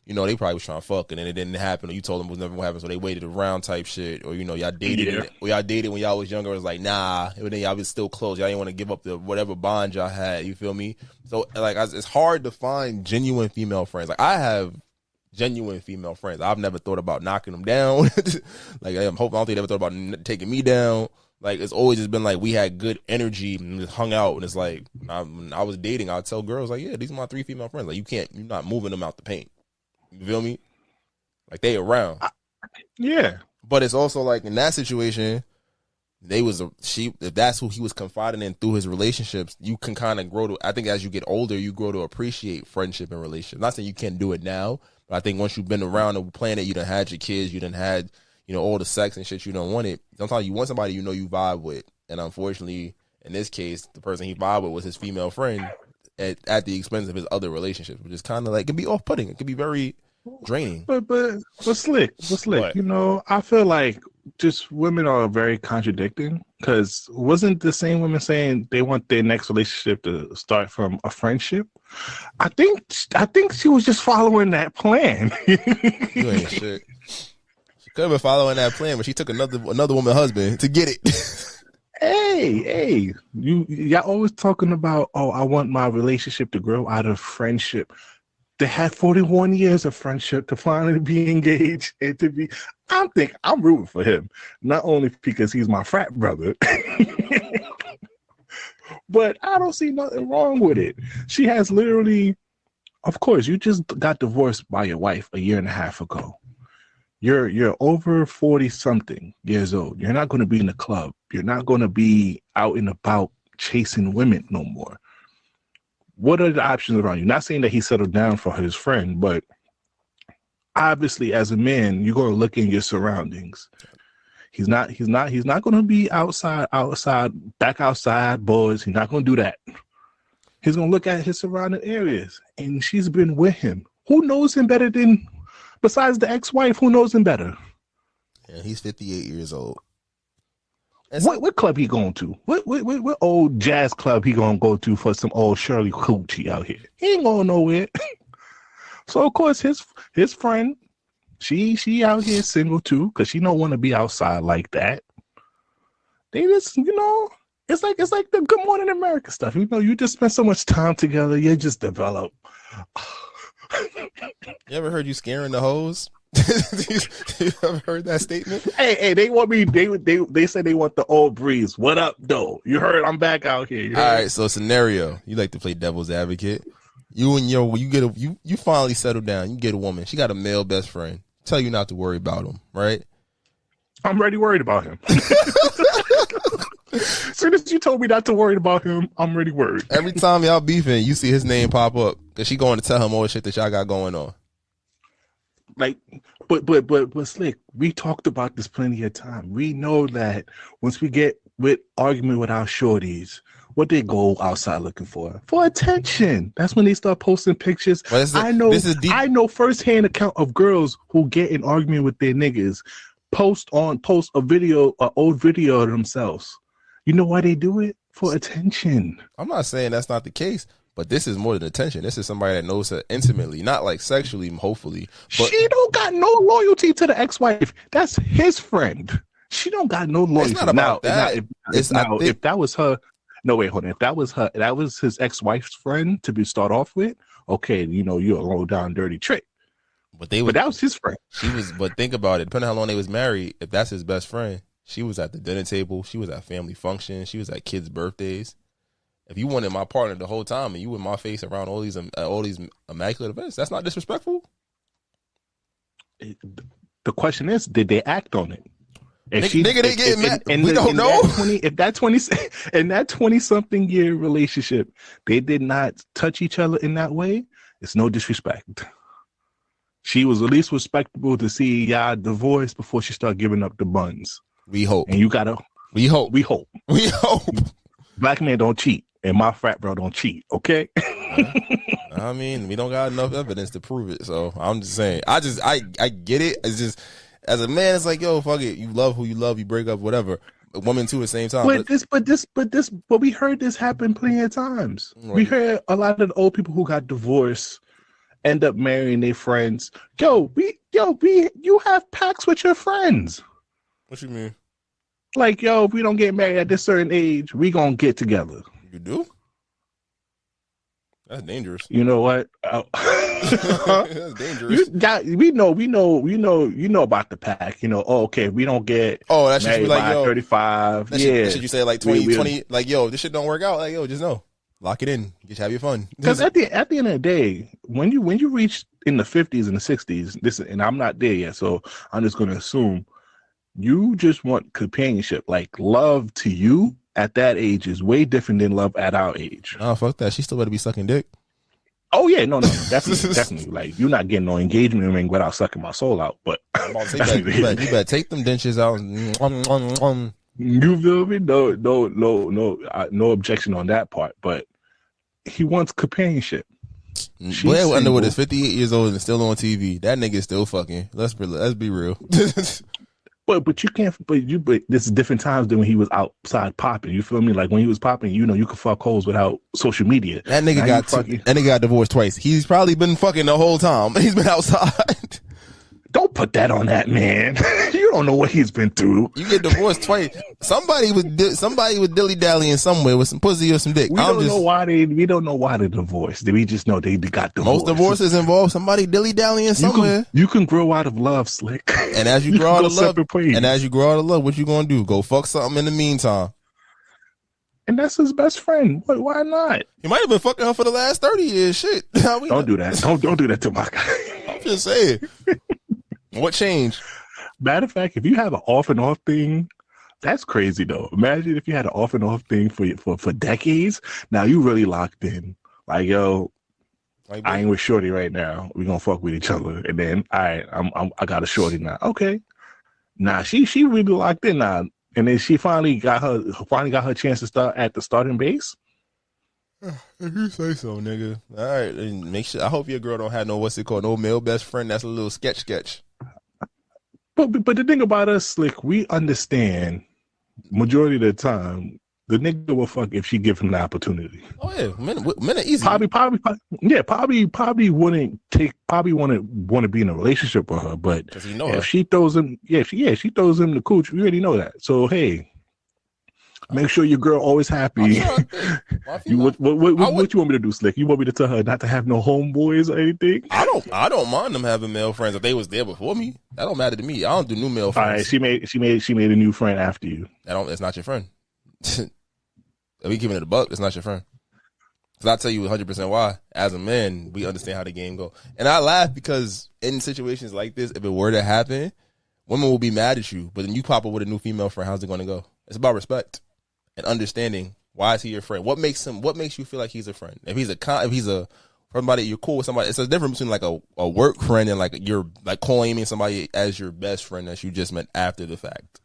they probably was trying to fuck and then it didn't happen, or you told them it was never gonna happen, so they waited around type shit, or y'all dated, y'all dated when y'all was younger. It was like, nah, but then y'all was still close. Y'all didn't want to give up the whatever bond y'all had. You feel me? So like, it's hard to find genuine female friends. Like I have genuine female friends. I've never thought about knocking them down. Like I don't think they ever thought about taking me down. Like it's always just been like we had good energy and just hung out. And it's like when I was dating, I'd tell girls like, yeah, these are my 3 female friends. Like you're not moving them out the paint. You feel me? Like they around. Yeah. But it's also like in that situation, if that's who he was confiding in through his relationships, you can kind of grow to, I think as you get older, you grow to appreciate friendship and relationships. Not saying you can't do it now, but I think once you've been around the planet, you done had your kids, you done had, all the sex and shit, you don't want it. Sometimes you want somebody you vibe with. And unfortunately, in this case, the person he vibed with was his female friend at the expense of his other relationships, which is kind of like, it can be off-putting. It can be very draining. But Slick. What? I feel like just women are very contradicting, because wasn't the same women saying they want their next relationship to start from a friendship? I think she was just following that plan. You ain't shit. She could have been following that plan, but she took another woman's husband to get it. Hey, y'all always talking about, oh, I want my relationship to grow out of friendship. They had 41 years of friendship to finally be engaged and to be. I'm rooting for him, not only because he's my frat brother, but I don't see nothing wrong with it. She has literally, of course, you just got divorced by your wife a year and a half ago. You're over 40 something years old. You're not going to be in the club. You're not going to be out and about chasing women no more. What are the options around you? Not saying that he settled down for his friend, but obviously as a man, you're going to look in your surroundings. He's not going to be outside, back outside, boys. He's not going to do that. He's going to look at his surrounding areas, and she's been with him. Who knows him better than, besides the ex-wife, who knows him better? Yeah, he's 58 years old. What club he going to? What old jazz club he gonna go to for some old Shirley Coochie out here? He ain't going nowhere. So of course his friend, she out here single too, because she don't want to be outside like that. They just, it's like the Good Morning America stuff. You just spend so much time together, you just develop. You ever heard you scaring the hoes? You ever heard that statement? Hey, they want me. They say they want the old breeze. What up, though? You heard I'm back out here. All right, so scenario. You like to play devil's advocate. You finally settle down. You get a woman. She got a male best friend. Tell you not to worry about him, right? I'm already worried about him. As soon as you told me not to worry about him, I'm already worried. Every time y'all beefing, you see his name pop up because she going to tell him all the shit that y'all got going on. Like, but Slick, we talked about this plenty of time. We know that once we get with argument with our shorties, what they go outside looking for? For attention. That's when they start posting pictures. I know firsthand account of girls who get in argument with their niggas, post a video, an old video of themselves. You know why they do it? For attention. I'm not saying that's not the case, but this is more than attention. This is somebody that knows her intimately, not like sexually, hopefully. But she don't got no loyalty to the ex-wife. That's his friend. She don't got no loyalty. It's not about that. If that was her, no wait, hold on. If that was her, that was his ex-wife's friend to start off with. Okay, you're a low down dirty trick. But that was his friend. But think about it. Depending on how long they was married, if that's his best friend, she was at the dinner table. She was at family functions. She was at kids' birthdays. If you wanted my partner the whole time and you in my face around all these immaculate events, that's not disrespectful. The question is, did they act on it? If nigga, they getting mad. We don't know. If that 20-something year relationship, they did not touch each other in that way, it's no disrespect. She was at least respectable to see y'all divorce before she started giving up the buns. We hope. And you gotta. We hope. We hope. We hope. Black men don't cheat, and my frat bro don't cheat. Okay. I mean, we don't got enough evidence to prove it, so I'm just saying. I get it. It's just. As a man, it's like, yo, fuck it. You love who you love. You break up, whatever. A woman too, at the same time. But we heard this happen plenty of times. Right. We heard a lot of the old people who got divorced end up marrying their friends. You have pacts with your friends. What you mean? Like, yo, if we don't get married at this certain age, we gonna get together. You do? That's dangerous. You know what? That's dangerous. We know about the pack. Okay, we don't get that shit be like, by yo, 35. That shit you say like 20, like, yo, this shit don't work out. Like, yo, just know. Lock it in. Just have your fun. Because at the end of the day, when you reach in the 50s and the 60s, and I'm not there yet, so I'm just gonna assume you just want companionship. Like, love to you at that age is way different than love at our age. Oh, fuck that. She still better be sucking dick. Oh yeah, no, definitely. Like, you're not getting no engagement ring without sucking my soul out. But you better take them dentures out. You feel me? No objection on that part. But he wants companionship. Blair Underwood is 58 years old and still on TV. That nigga is still fucking. Let's be real. But you can't. But this is different times than when he was outside popping. You feel me? Like, when he was popping, you could fuck hoes without social media. That nigga got divorced twice. He's probably been fucking the whole time. He's been outside. Don't put that on that man. You don't know what he's been through. You get divorced twice. Somebody was dilly dallying somewhere with some pussy or some dick. We don't know why they divorced. We just know they got divorced. Most divorces involve somebody dilly dallying somewhere. You can grow out of love, Slick. And as you grow out of love, what you gonna do? Go fuck something in the meantime. And that's his best friend. Why not? He might have been fucking her for the last 30 years. Shit. Don't do that. Don't do that to my guy. I'm just saying. What changed? Matter of fact, if you have an off and off thing, that's crazy though. Imagine if you had an off and off thing for decades. Now you really locked in. Like, yo, I ain't with shorty right now. We gonna fuck with each other, and then I got a shorty now. Okay, nah, she really locked in now, and then she finally got her chance to start at the starting base. If you say so, nigga. All right, and make sure. I hope your girl don't have no male best friend. That's a little sketch. But the thing about us, Slick, we understand majority of the time the nigga will fuck if she give him the opportunity. Oh yeah, men are easy. Probably wouldn't want to be in a relationship with her, but if she throws him, she throws him the cooch. We already know that. So hey, make sure your girl always happy. What you want me to do, Slick? You want me to tell her not to have no homeboys or anything? I don't mind them having male friends if they was there before me. That don't matter to me. I don't do new male friends. All right, she made a new friend after you. It's not your friend. If we keeping it a buck, it's not your friend. Because I'll tell you 100% why. As a man, we understand how the game go. And I laugh because in situations like this, if it were to happen, women will be mad at you. But then you pop up with a new female friend, how's it going to go? It's about respect and understanding. Why is he your friend? What makes you feel like he's a friend? If he's a somebody you're cool with somebody, it's a difference between like a work friend and like you're like claiming somebody as your best friend that you just met after the fact.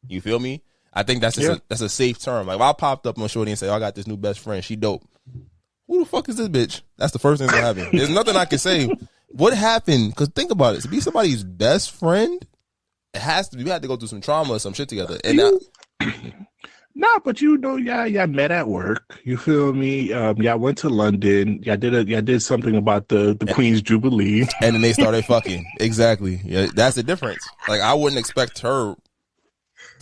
You feel me? I think that's just that's a safe term. Like if I popped up on Shorty and say, oh, I got this new best friend, she dope. Who the fuck is this bitch? That's the first thing that happened. There's nothing I can say. What happened? Because think about it. To be somebody's best friend, it has to be. We had to go through some trauma or some shit together. And nah, but y'all met at work. You feel me? Y'all went to London. Y'all did something about the Queen's Jubilee, and then they started fucking. Exactly. Yeah, that's the difference. Like I wouldn't expect her.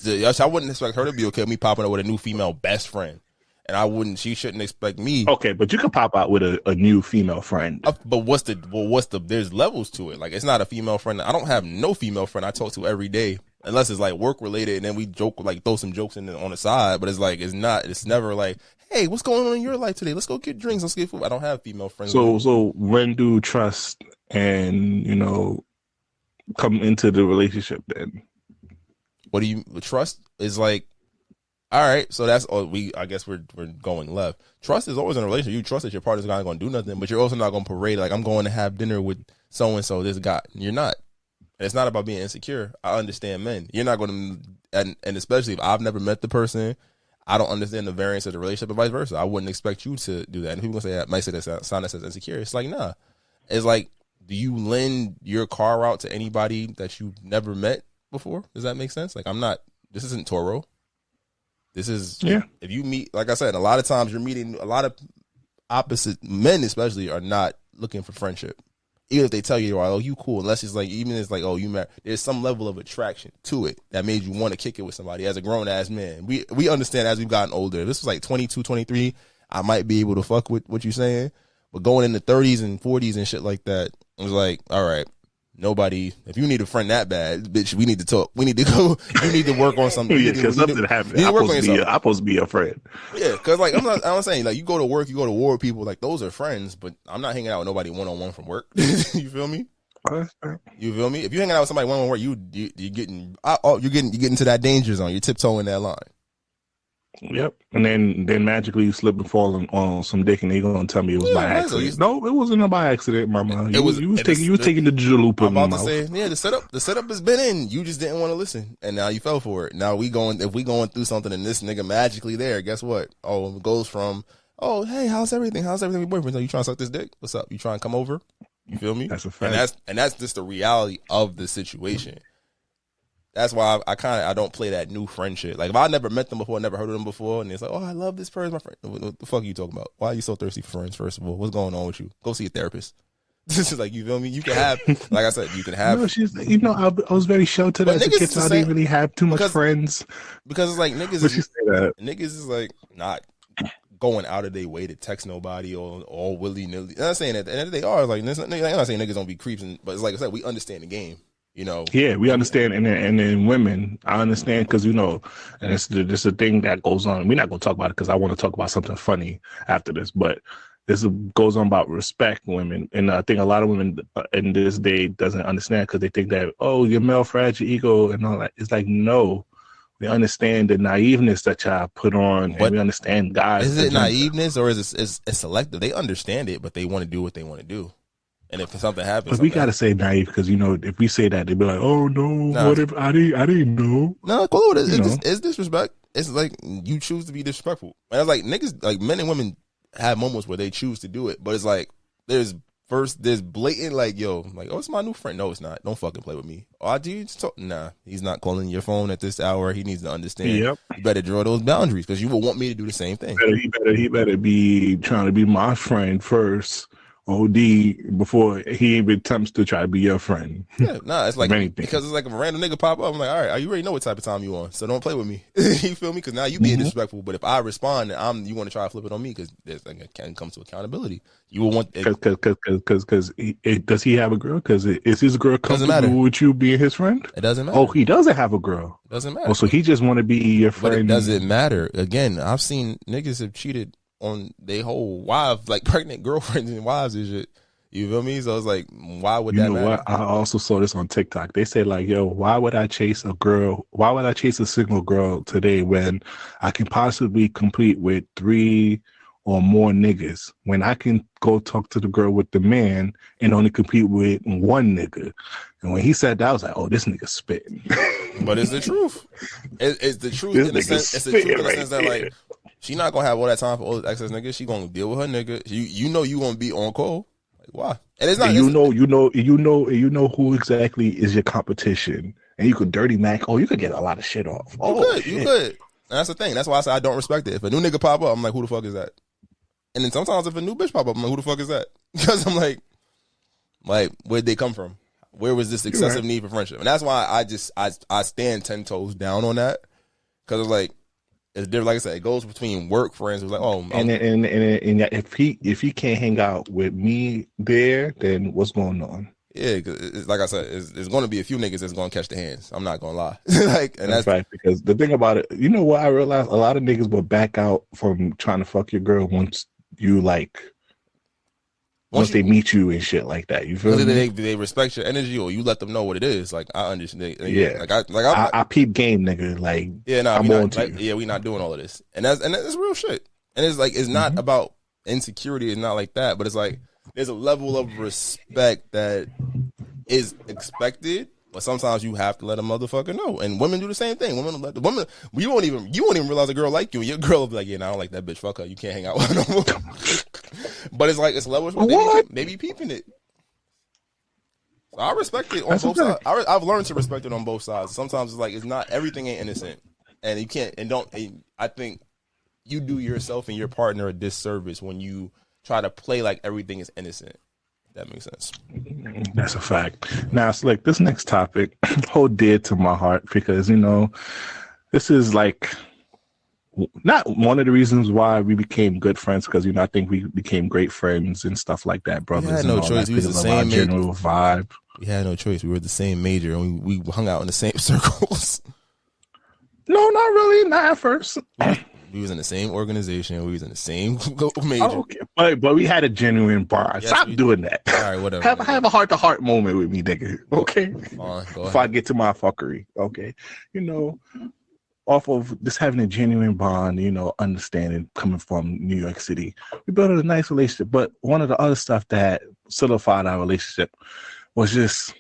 I wouldn't expect her to be okay with me popping up with a new female best friend. And she shouldn't expect me. Okay, but you can pop out with a new female friend. But there's levels to it. Like, it's not a female friend. I don't have no female friend I talk to every day, unless it's like work related. And then we joke, like throw some jokes on the side. But it's like, it's never like, hey, what's going on in your life today? Let's go get drinks. Let's get food. I don't have female friends. So when do trust and, come into the relationship then? What do you, trust is like, all right, so that's all I guess we're going left. Trust is always in a relationship. You trust that your partner's not going to do nothing, but you're also not going to parade like I'm going to have dinner with so and so. This guy, you're not. And it's not about being insecure. I understand men. You're not going to, and especially if I've never met the person, I don't understand the variance of the relationship and vice versa. I wouldn't expect you to do that. And people gonna say that might say that sign that says insecure. It's like nah. It's like, do you lend your car out to anybody that you've never met before? Does that make sense? Like this isn't Toro. This is, if you meet, like I said, a lot of times you're meeting a lot of opposite men, especially, are not looking for friendship. Even if they tell you, oh, you cool, unless it's like, even if it's like, oh, you married, there's some level of attraction to it that made you want to kick it with somebody as a grown ass man. We understand as we've gotten older. If this was like 22, 23, I might be able to fuck with what you're saying. But going in the 30s and 40s and shit like that, it was like, all right. Nobody, if you need a friend that bad, bitch, we need to talk. We need to go. You need to work on something. Yeah, because something happened. I'm supposed to be a friend. Yeah, because like I'm saying, like you go to work, you go to war with people, like those are friends. But I'm not hanging out with nobody one on one from work. You feel me? You feel me? If you hanging out with somebody one on one, you're getting to that danger zone. You're tiptoeing that line. Yep, and then magically you slip and fall on some dick, and they gonna tell me it was by accident. No, it wasn't by accident, mama. You was taking the jalupa. I'm about to say, yeah, the setup has been in. You just didn't want to listen, and now you fell for it. Now if we going through something, and this nigga magically there, guess what? Oh, it goes from, oh, hey, how's everything? How's everything with boyfriend? So you trying to suck this dick? What's up? You trying to come over? You feel me? That's a fact. And that's just the reality of the situation. That's why I don't play that new friend shit. Like if I never met them before, never heard of them before, and it's like, oh, I love this person, my friend. What the fuck are you talking about? Why are you so thirsty for friends? First of all, what's going on with you? Go see a therapist. This is like, you feel me? You can have, like I said, you can have. No, I was very sheltered as a kid, so I didn't really have too much friends. Because it's like niggas is like not going out of their way to text nobody or all willy nilly. I'm not saying that, and they are like, I'm not saying niggas don't be creeps, but it's like I said, we understand the game. Yeah, we understand, and then women, I understand because and it's a thing that goes on. We're not gonna talk about it because I want to talk about something funny after this, but this goes on about respect women, and I think a lot of women in this day doesn't understand because they think that, oh, you're male, fragile ego and all that. It's like, no, we understand the naiveness that y'all put on, and we understand guys. Is it naiveness or is it selective? They understand it, but they want to do what they want to do. And if something happens, but we gotta say naive because if we say that, they'd be like, "Oh no, what if I didn't know?" No, cool. It's disrespect. It's like you choose to be disrespectful. And it's like niggas, like men and women, have moments where they choose to do it, but it's like there's blatant like, yo, like, oh, it's my new friend. No, it's not. Don't fucking play with me. Oh, do you talk? Nah, he's not calling your phone at this hour. He needs to understand. Yep. You better draw those boundaries because you will want me to do the same thing. He better be trying to be my friend first. OD before he even attempts to try to be your friend. Yeah, nah, it's like because it's like if a random nigga pop up, I'm like, all right, you already know what type of time you on, so don't play with me. You feel me? Because now you being disrespectful. But if I respond, and you want to try to flip it on me because there's like it can come to accountability. You will want because does he have a girl? Because is his girl comfortable with you being his friend? It doesn't matter. Oh, he doesn't have a girl. It doesn't matter. Oh, so he just want to be your friend. But it doesn't matter. Again, I've seen niggas have cheated on their whole wives, like pregnant girlfriends and wives and shit. You feel me? So it's like, why would that matter? What? I also saw this on TikTok. They said like, yo, why would I chase a girl? Why would I chase a single girl today when I can possibly compete with 3 or more niggas when I can go talk to the girl with the man and only compete with 1 nigga? And when he said that, I was like, oh, this nigga spitting. But it's the truth. It's the truth This in the nigga sense. It's the truth in the spitting sense that right like she not gonna have all that time for all this excess niggas. She gonna deal with her nigga. You know you gonna be on call. Like why? And it's not. And you know who exactly is your competition, and you could dirty Mac. Oh, you could get a lot of shit off. You could. And that's the thing. That's why I say I don't respect it. If a new nigga pop up, I'm like, who the fuck is that? And then sometimes if a new bitch pop up, I'm like, who the fuck is that? Because I'm like, where'd they come from? Where was this excessive need for friendship? And that's why I stand 10 toes down on that. Because it's like, it's different. Like I said, it goes between work friends. It's like, oh, and if he can't hang out with me there, then what's going on? Yeah, cause it's, like I said, it's going to be a few niggas that's going to catch the hands. I'm not going to lie. That's right. Because the thing about it, you know what I realized? A lot of niggas will back out from trying to fuck your girl once you once they meet you and shit like that. You feel me? They respect your energy, or you let them know what it is. Like I understand. Yeah. I peep game, nigga. Like I'm on to you. Yeah, we not doing all of this, and that's real shit. And it's like it's not about insecurity. It's not like that, but it's like there's a level of respect that is expected, but sometimes you have to let a motherfucker know. And women do the same thing. You won't even realize a girl like you. And your girl will be like, yeah, I don't like that bitch. Fuck her. You can't hang out with her no more. But it's like it's levels. They be peeping it. So I respect it on both sides. I've learned to respect it on both sides. Sometimes it's like it's not everything ain't innocent, and you can't and don't. And I think you do yourself and your partner a disservice when you try to play like everything is innocent. That makes sense. That's a fact. Now, it's like this next topic hold dear to my heart because, you know, this is like not one of the reasons why we became good friends because, you know, I think we became great friends and stuff like that, brothers. We had no choice. We was the same general vibe. We had no choice. We were the same major and we hung out in the same circles. No, not really. Not at first. We was in the same organization. We was in the same major. Oh, okay. But we had a genuine bond. Yes, Stop doing that. All right, whatever. Have a heart-to-heart moment with me, nigga. Okay? Fine, go If I get to my fuckery. Okay? You know, off of just having a genuine bond, you know, understanding coming from New York City, we built a nice relationship. But one of the other stuff that solidified our relationship was just,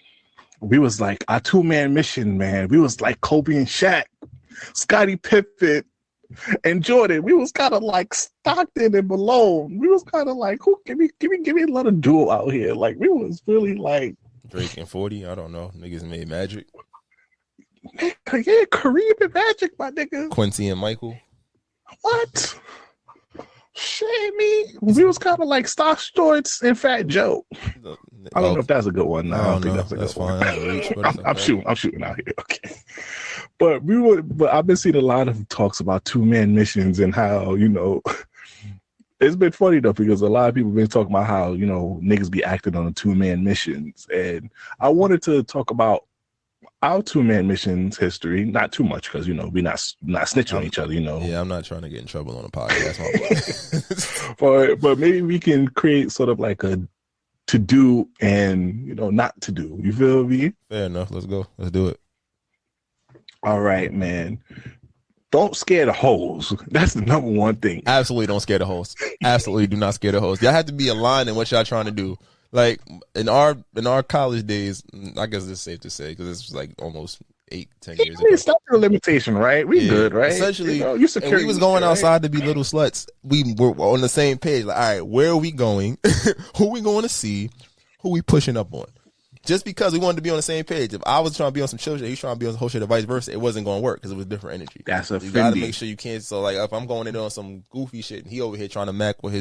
we was like our two-man mission, man. We was like Kobe and Shaq, Scottie Pippen, and Jordan. We was kind of like Stockton and Malone. We was kind of like, who give me a little duel out here. Like we was really like Drake and 40. I don't know. Niggas made Magic. Yeah, Kareem and Magic, my nigga. Quincy and Michael. What? Shame me. We was kind of like Stock Shorts and Fat Joe. I don't know if that's a good one. No, I don't think that's a good one. I'm shooting out here. Okay. But I've been seeing a lot of talks about two-man missions and how, you know, it's been funny though, because a lot of people been talking about how, you know, niggas be acting on the two-man missions. And I wanted to talk about our two-man missions history, not too much, because, you know, we not snitching on each other, you know. Yeah, I'm not trying to get in trouble on the podcast. but maybe we can create sort of like a to do and, you know, not to do. You feel me? Fair enough. Let's go. Let's do it. All right, man. Don't scare the hoes. That's the number one thing. Absolutely don't scare the hoes. Absolutely do not scare the hoes. Y'all have to be aligned in what y'all trying to do. Like in our college days, I guess it's safe to say because it's like almost 8-10 years ago. It's not a limitation, right? We good, right? Essentially, you know, we was going outside to be little sluts. We were on the same page. Like, all right, where are we going? Who we going to see? Who we pushing up on? Just because we wanted to be on the same page. If I was trying to be on some chill shit, he's trying to be on some whole shit, or vice versa, it wasn't going to work because it was different energy. That's a You got to make sure you can't. So, like, if I'm going in on some goofy shit and he over here trying to mac with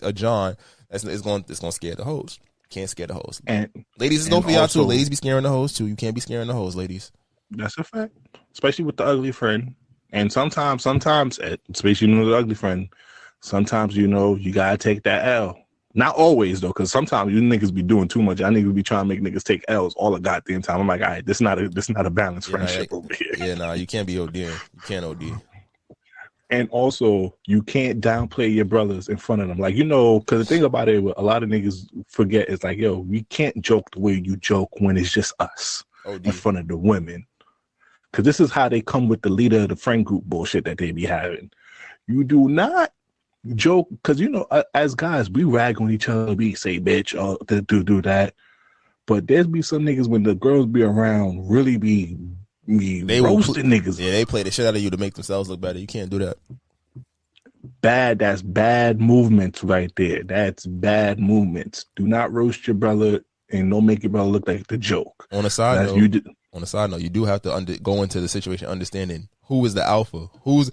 a John, it's going to scare the hoes. Can't scare the hoes. And ladies, it's going for y'all too. Ladies be scaring the hoes too. You can't be scaring the hoes, ladies. That's a fact. Especially with the ugly friend. And sometimes, especially with the ugly friend, sometimes, you know, you got to take that L. Not always, though, because sometimes you niggas be doing too much. Y'all niggas be trying to make niggas take L's all the goddamn time. I'm like, all right, this not a balanced friendship over here. Yeah, nah, you can't be ODing. You can't OD. And also, you can't downplay your brothers in front of them. Like, you know, because the thing about it, what a lot of niggas forget is like, yo, we can't joke the way you joke when it's just us in front of the women. Because this is how they come with the leader of the friend group bullshit that they be having. You do not joke, because, you know, as guys, we rag on each other. We say, bitch, do that. But there's be some niggas when the girls be around really be They roasting niggas. Yeah, they play the shit out of you to make themselves look better. You can't do that. That's bad movements right there. That's bad movements. Do not roast your brother and don't make your brother look like the joke. On a side note, you do have to go into the situation understanding who is the alpha, who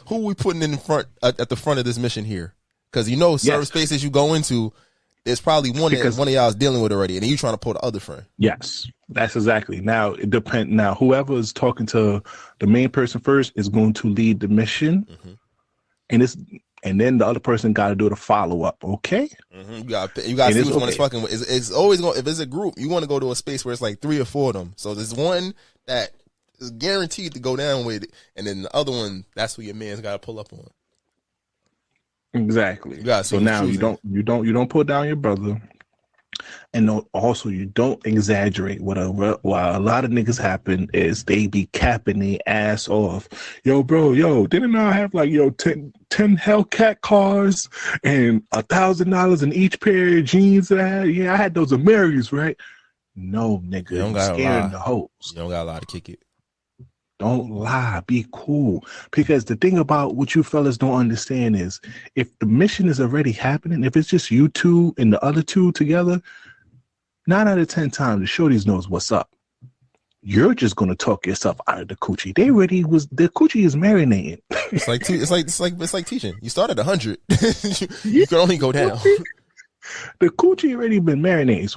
we putting in front at the front of this mission here, because certain spaces you go into, there's probably one of y'all is dealing with already, and then you trying to pull the other friend. Yes, that's exactly. Now it depends. Now whoever is talking to the main person first is going to lead the mission, and then the other person got to do the follow up. Okay, you got to see which one is fucking with. It's always going. If it's a group, you want to go to a space where it's like 3 or 4 of them. So there's one that is guaranteed to go down with it, and then the other one, that's who your man's got to pull up on. Exactly. So now you don't put down your brother, and also you don't exaggerate. What a lot of niggas happen is they be capping their ass off. Yo, bro, didn't I have like 10 Hellcat cars and $1,000 in each pair of jeans that I had? Yeah, I had those Americans, right? No, nigga, you're scaring the hoes. You don't got a lot to kick it. Don't lie. Be cool. Because the thing about what you fellas don't understand is if the mission is already happening, if it's just you two and the other two together, 9 out of 10 times the shorties knows what's up. You're just gonna talk yourself out of the coochie. The coochie is marinating. It's like teaching. You start at 100. You can only go down. The coochie already been marinating.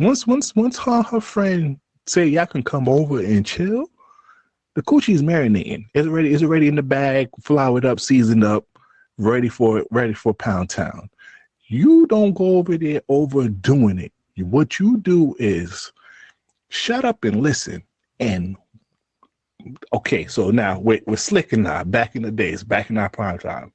Once her friend say y'all can come over and chill, the coochie is marinating. It's already in the bag, floured up, seasoned up, ready for Pound Town. You don't go over there overdoing it. What you do is shut up and listen. And okay, so now with Slick and I, back in the days, back in our prime time,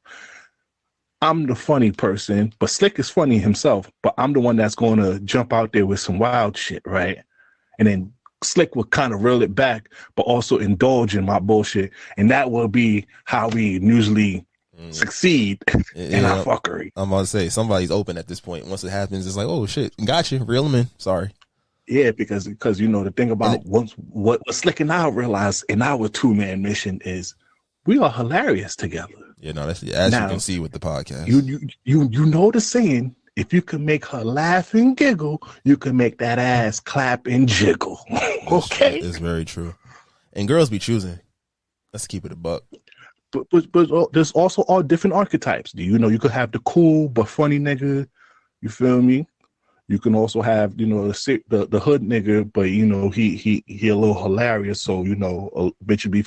I'm the funny person, but Slick is funny himself, but I'm the one that's going to jump out there with some wild shit, right? And then Slick will kind of reel it back, but also indulge in my bullshit. And that will be how we usually succeed in our fuckery. I'm about to say, somebody's open at this point. Once it happens, it's like, oh shit, gotcha, reel him in. Sorry. Yeah, because the thing about what Slick and I realized in our 2-man mission is we are hilarious together. Yeah, no, that's as now, you can see with the podcast. You know the saying, if you can make her laugh and giggle, you can make that ass clap and jiggle. Okay, it's very true. And girls be choosing. Let's keep it a buck. But there's also all different archetypes. You could have the cool but funny nigga. You feel me? You can also have the hood nigga, but he a little hilarious. So bitch be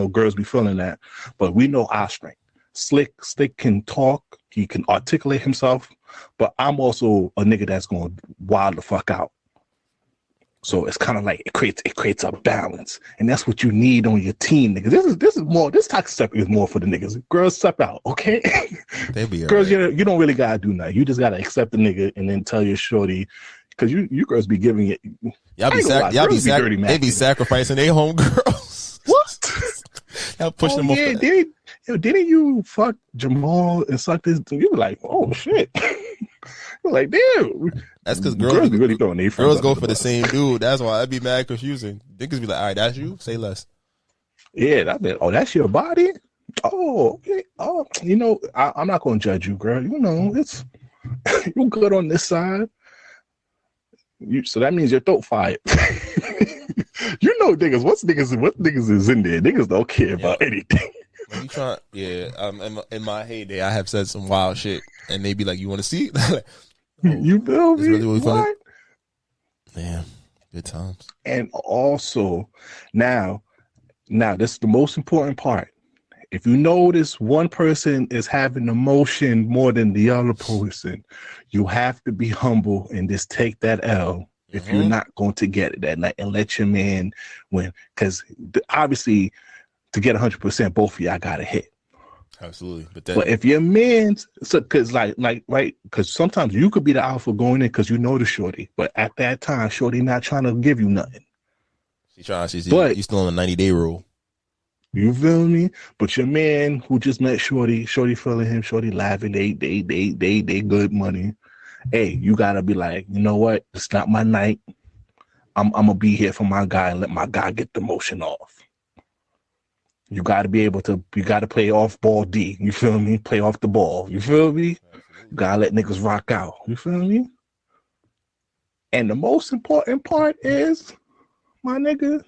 girls be feeling that. But we know our strength. Slick can talk. He can articulate himself. But I'm also a nigga that's going wild the fuck out. So it's kind of like it creates a balance, and that's what you need on your team, niggas. This type of stuff is more for the niggas. Girls, step out, okay? They be girls, right. You don't really gotta do nothing. You just gotta accept the nigga and then tell your shorty, because you girls be giving it. They be sacrificing their home girls. What? Y'all push them off. Didn't you fuck Jamal and suck this? You be like, oh shit. You're like, damn. That's because girls be really throwing girls go for the same dude. That's why that'd be mad confusing. Niggas be like, all right, that's you. Say less. Yeah, that's your body. Oh, okay. Oh, I'm not gonna judge you, girl. It's you good on this side. So that means your throat fired. Niggas. What niggas is in there? Niggas don't care about anything. In my heyday, I have said some wild shit, and they be like, "You want to see?" You feel me? Really funny. Man, good times. And also, now this is the most important part. If you notice one person is having emotion more than the other person, you have to be humble and just take that L if you're not going to get it that night and let your man win. Because obviously, to get 100%, both of y'all got to hit. Absolutely. But if your man's, because because sometimes you could be the alpha going in because you know the shorty, but at that time, shorty not trying to give you nothing. She's still on the 90-day rule. You feel me? But your man who just met shorty feeling him, shorty laughing, they good money. Hey, you gotta be like, you know what? It's not my night. I'm gonna be here for my guy and let my guy get the motion off. You got to be able to. You got to play off ball D. You feel me? Play off the ball. You feel me? You gotta let niggas rock out. You feel me? And the most important part is, my nigga,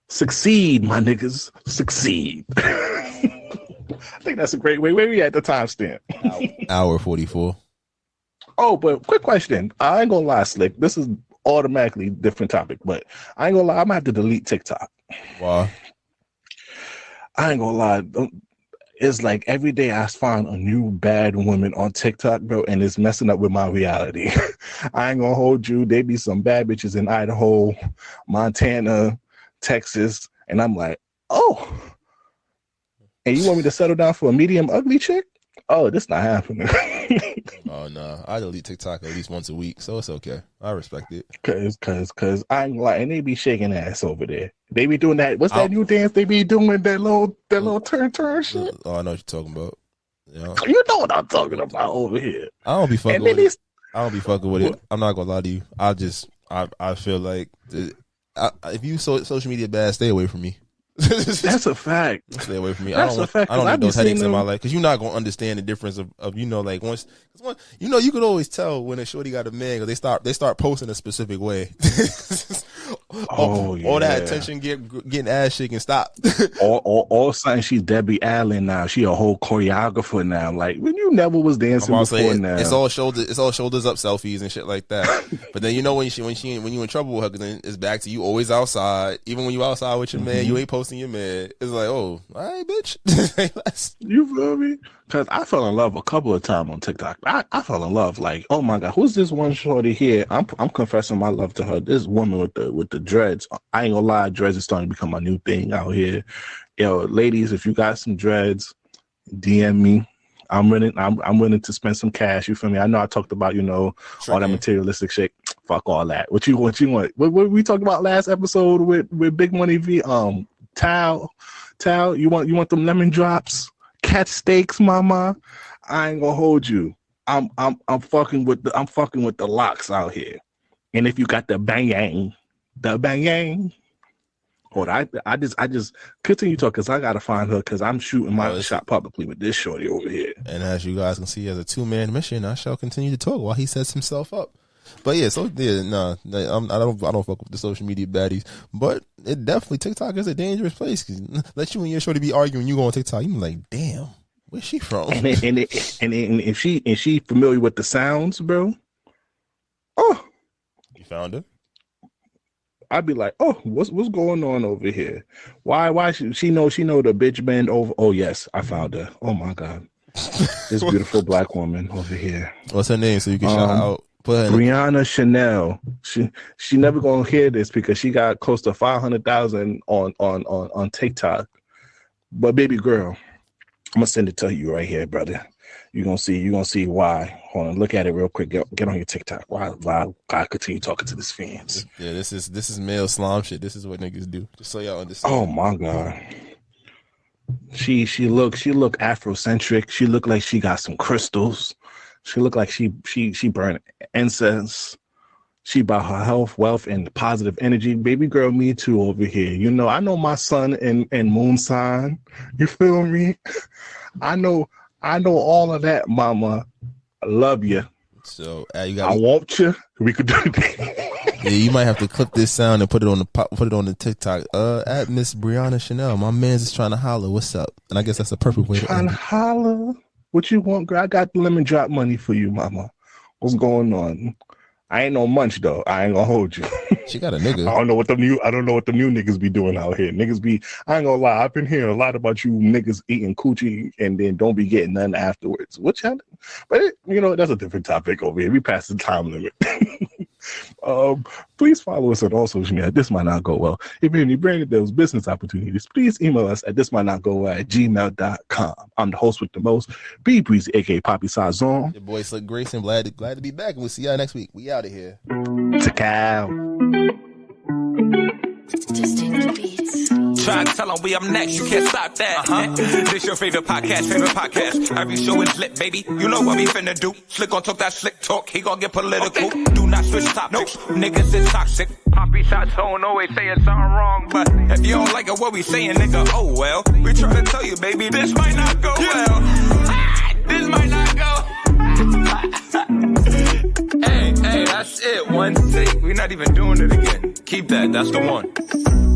succeed. My niggas, succeed. I think that's a great way. Where we at the timestamp? Hour 44. Oh, but quick question. I ain't gonna lie, Slick. This is automatically different topic, but I ain't gonna lie. I'm gonna have to delete TikTok. Why? I ain't gonna lie. It's like every day I find a new bad woman on TikTok, bro, and it's messing up with my reality. I ain't gonna hold you. They be some bad bitches in Idaho, Montana, Texas, and I'm like, oh. And you want me to settle down for a medium ugly chick? Oh, this not happening. Oh no, I delete TikTok at least once a week, so it's okay. I respect it. Cause I ain't gonna lie, and they be shaking ass over there. They be doing that. What's that new dance they be doing? That little turn shit. Oh, I know what you're talking about. Yeah. You know what I'm talking about over here. I don't be fucking with it. I don't be fucking with it. I'm not gonna lie to you. I feel like if you social media bad, stay away from me. That's a fact. Stay away from me. That's a fact. I don't need those headaches in my life because you're not gonna understand the difference of like once you could always tell when a shorty got a man because they start posting a specific way. All that attention getting ass shaking stop. all of a sudden she's Debbie Allyn now. She a whole choreographer now. Like when you never was dancing before now. It's all shoulders up selfies and shit like that. But then when you in trouble with her, then it's back to you always outside. Even when you outside with your man, you ain't posting your man. It's like, oh, all right, bitch. You feel me? Because I fell in love a couple of times on TikTok. I fell in love. Like, oh my God, who's this one shorty here? I'm confessing my love to her. This woman with the dreads. I ain't gonna lie, dreads is starting to become a new thing out here. Yo, ladies, if you got some dreads, DM me. I'm willing to spend some cash. You feel me? I know I talked about, all that materialistic shit. Fuck all that. What you want? What we talked about last episode with Big Money V? Towel. You want them lemon drops? Cat steaks, mama. I ain't gonna hold you. I'm fucking with the locks out here. And if you got the bang, hold on, I just continue talking because I gotta find her because I'm shooting my shot publicly with this shorty over here. And as you guys can see, as a 2-man mission, I shall continue to talk while he sets himself up. But yeah, I don't fuck with the social media baddies. But it definitely, TikTok is a dangerous place because let you and your shorty be arguing, you go on TikTok, you be like, damn, where's she from? And if she familiar with the sounds, bro. Oh, you found her? I'd be like, oh, what's going on over here? Why she know the bitch bend over? Oh yes, I found her. Oh my God, this beautiful black woman over here. What's her name so you can shout out? Brianna Chanel. She never gonna hear this because she got close to 500,000 on TikTok. But baby girl, I'm gonna send it to you right here, brother. You're gonna see why. Hold on, look at it real quick. Get on your TikTok. Why I continue talking to this fans. Yeah, this is male slime shit. This is what niggas do. Just so y'all understand. Oh my God. She look Afrocentric. She look like she got some crystals. She look like she burned incense. She about her health, wealth, and positive energy. Baby girl, me too over here. I know my sun and moon sign. You feel me? I know all of that, mama. I love you. So I want you. We could do that. Yeah, you might have to clip this sound and put it on the TikTok. At Miss Brianna Chanel, my man's just trying to holler. What's up? And I guess that's a perfect way trying to holler. What you want, girl? I got the lemon drop money for you, mama. What's going on? I ain't no munch though. I ain't gonna hold you. She got a nigga. I don't know what the new niggas be doing out here. Niggas be. I ain't gonna lie. I've been hearing a lot about you niggas eating coochie and then don't be getting nothing afterwards. But that's a different topic over here. We passed the time limit. Please follow us on all social media. This might not go well. If you're any brand those business opportunities, please email us at thismightnotgowell@gmail.com. I'm the host with the most, B Brezzy, aka Poppy Sazon. Your boy Slick Grayson, glad to be back, and we'll see y'all next week. We out of here. Ciao. Just take the beats. Try to tell them we up next, you can't stop that. This your favorite podcast. Every show is lit, baby. You know what we finna do. Slick gon' talk that slick talk, he gon' get political. Do not switch topics, niggas is toxic. Poppy shots don't always saying something wrong, but if you don't like it, what we saying, nigga, oh well. We try to tell you, baby, this might not go well. This might not go. Hey, that's it. One take. We're not even doing it again. Keep that. That's the one.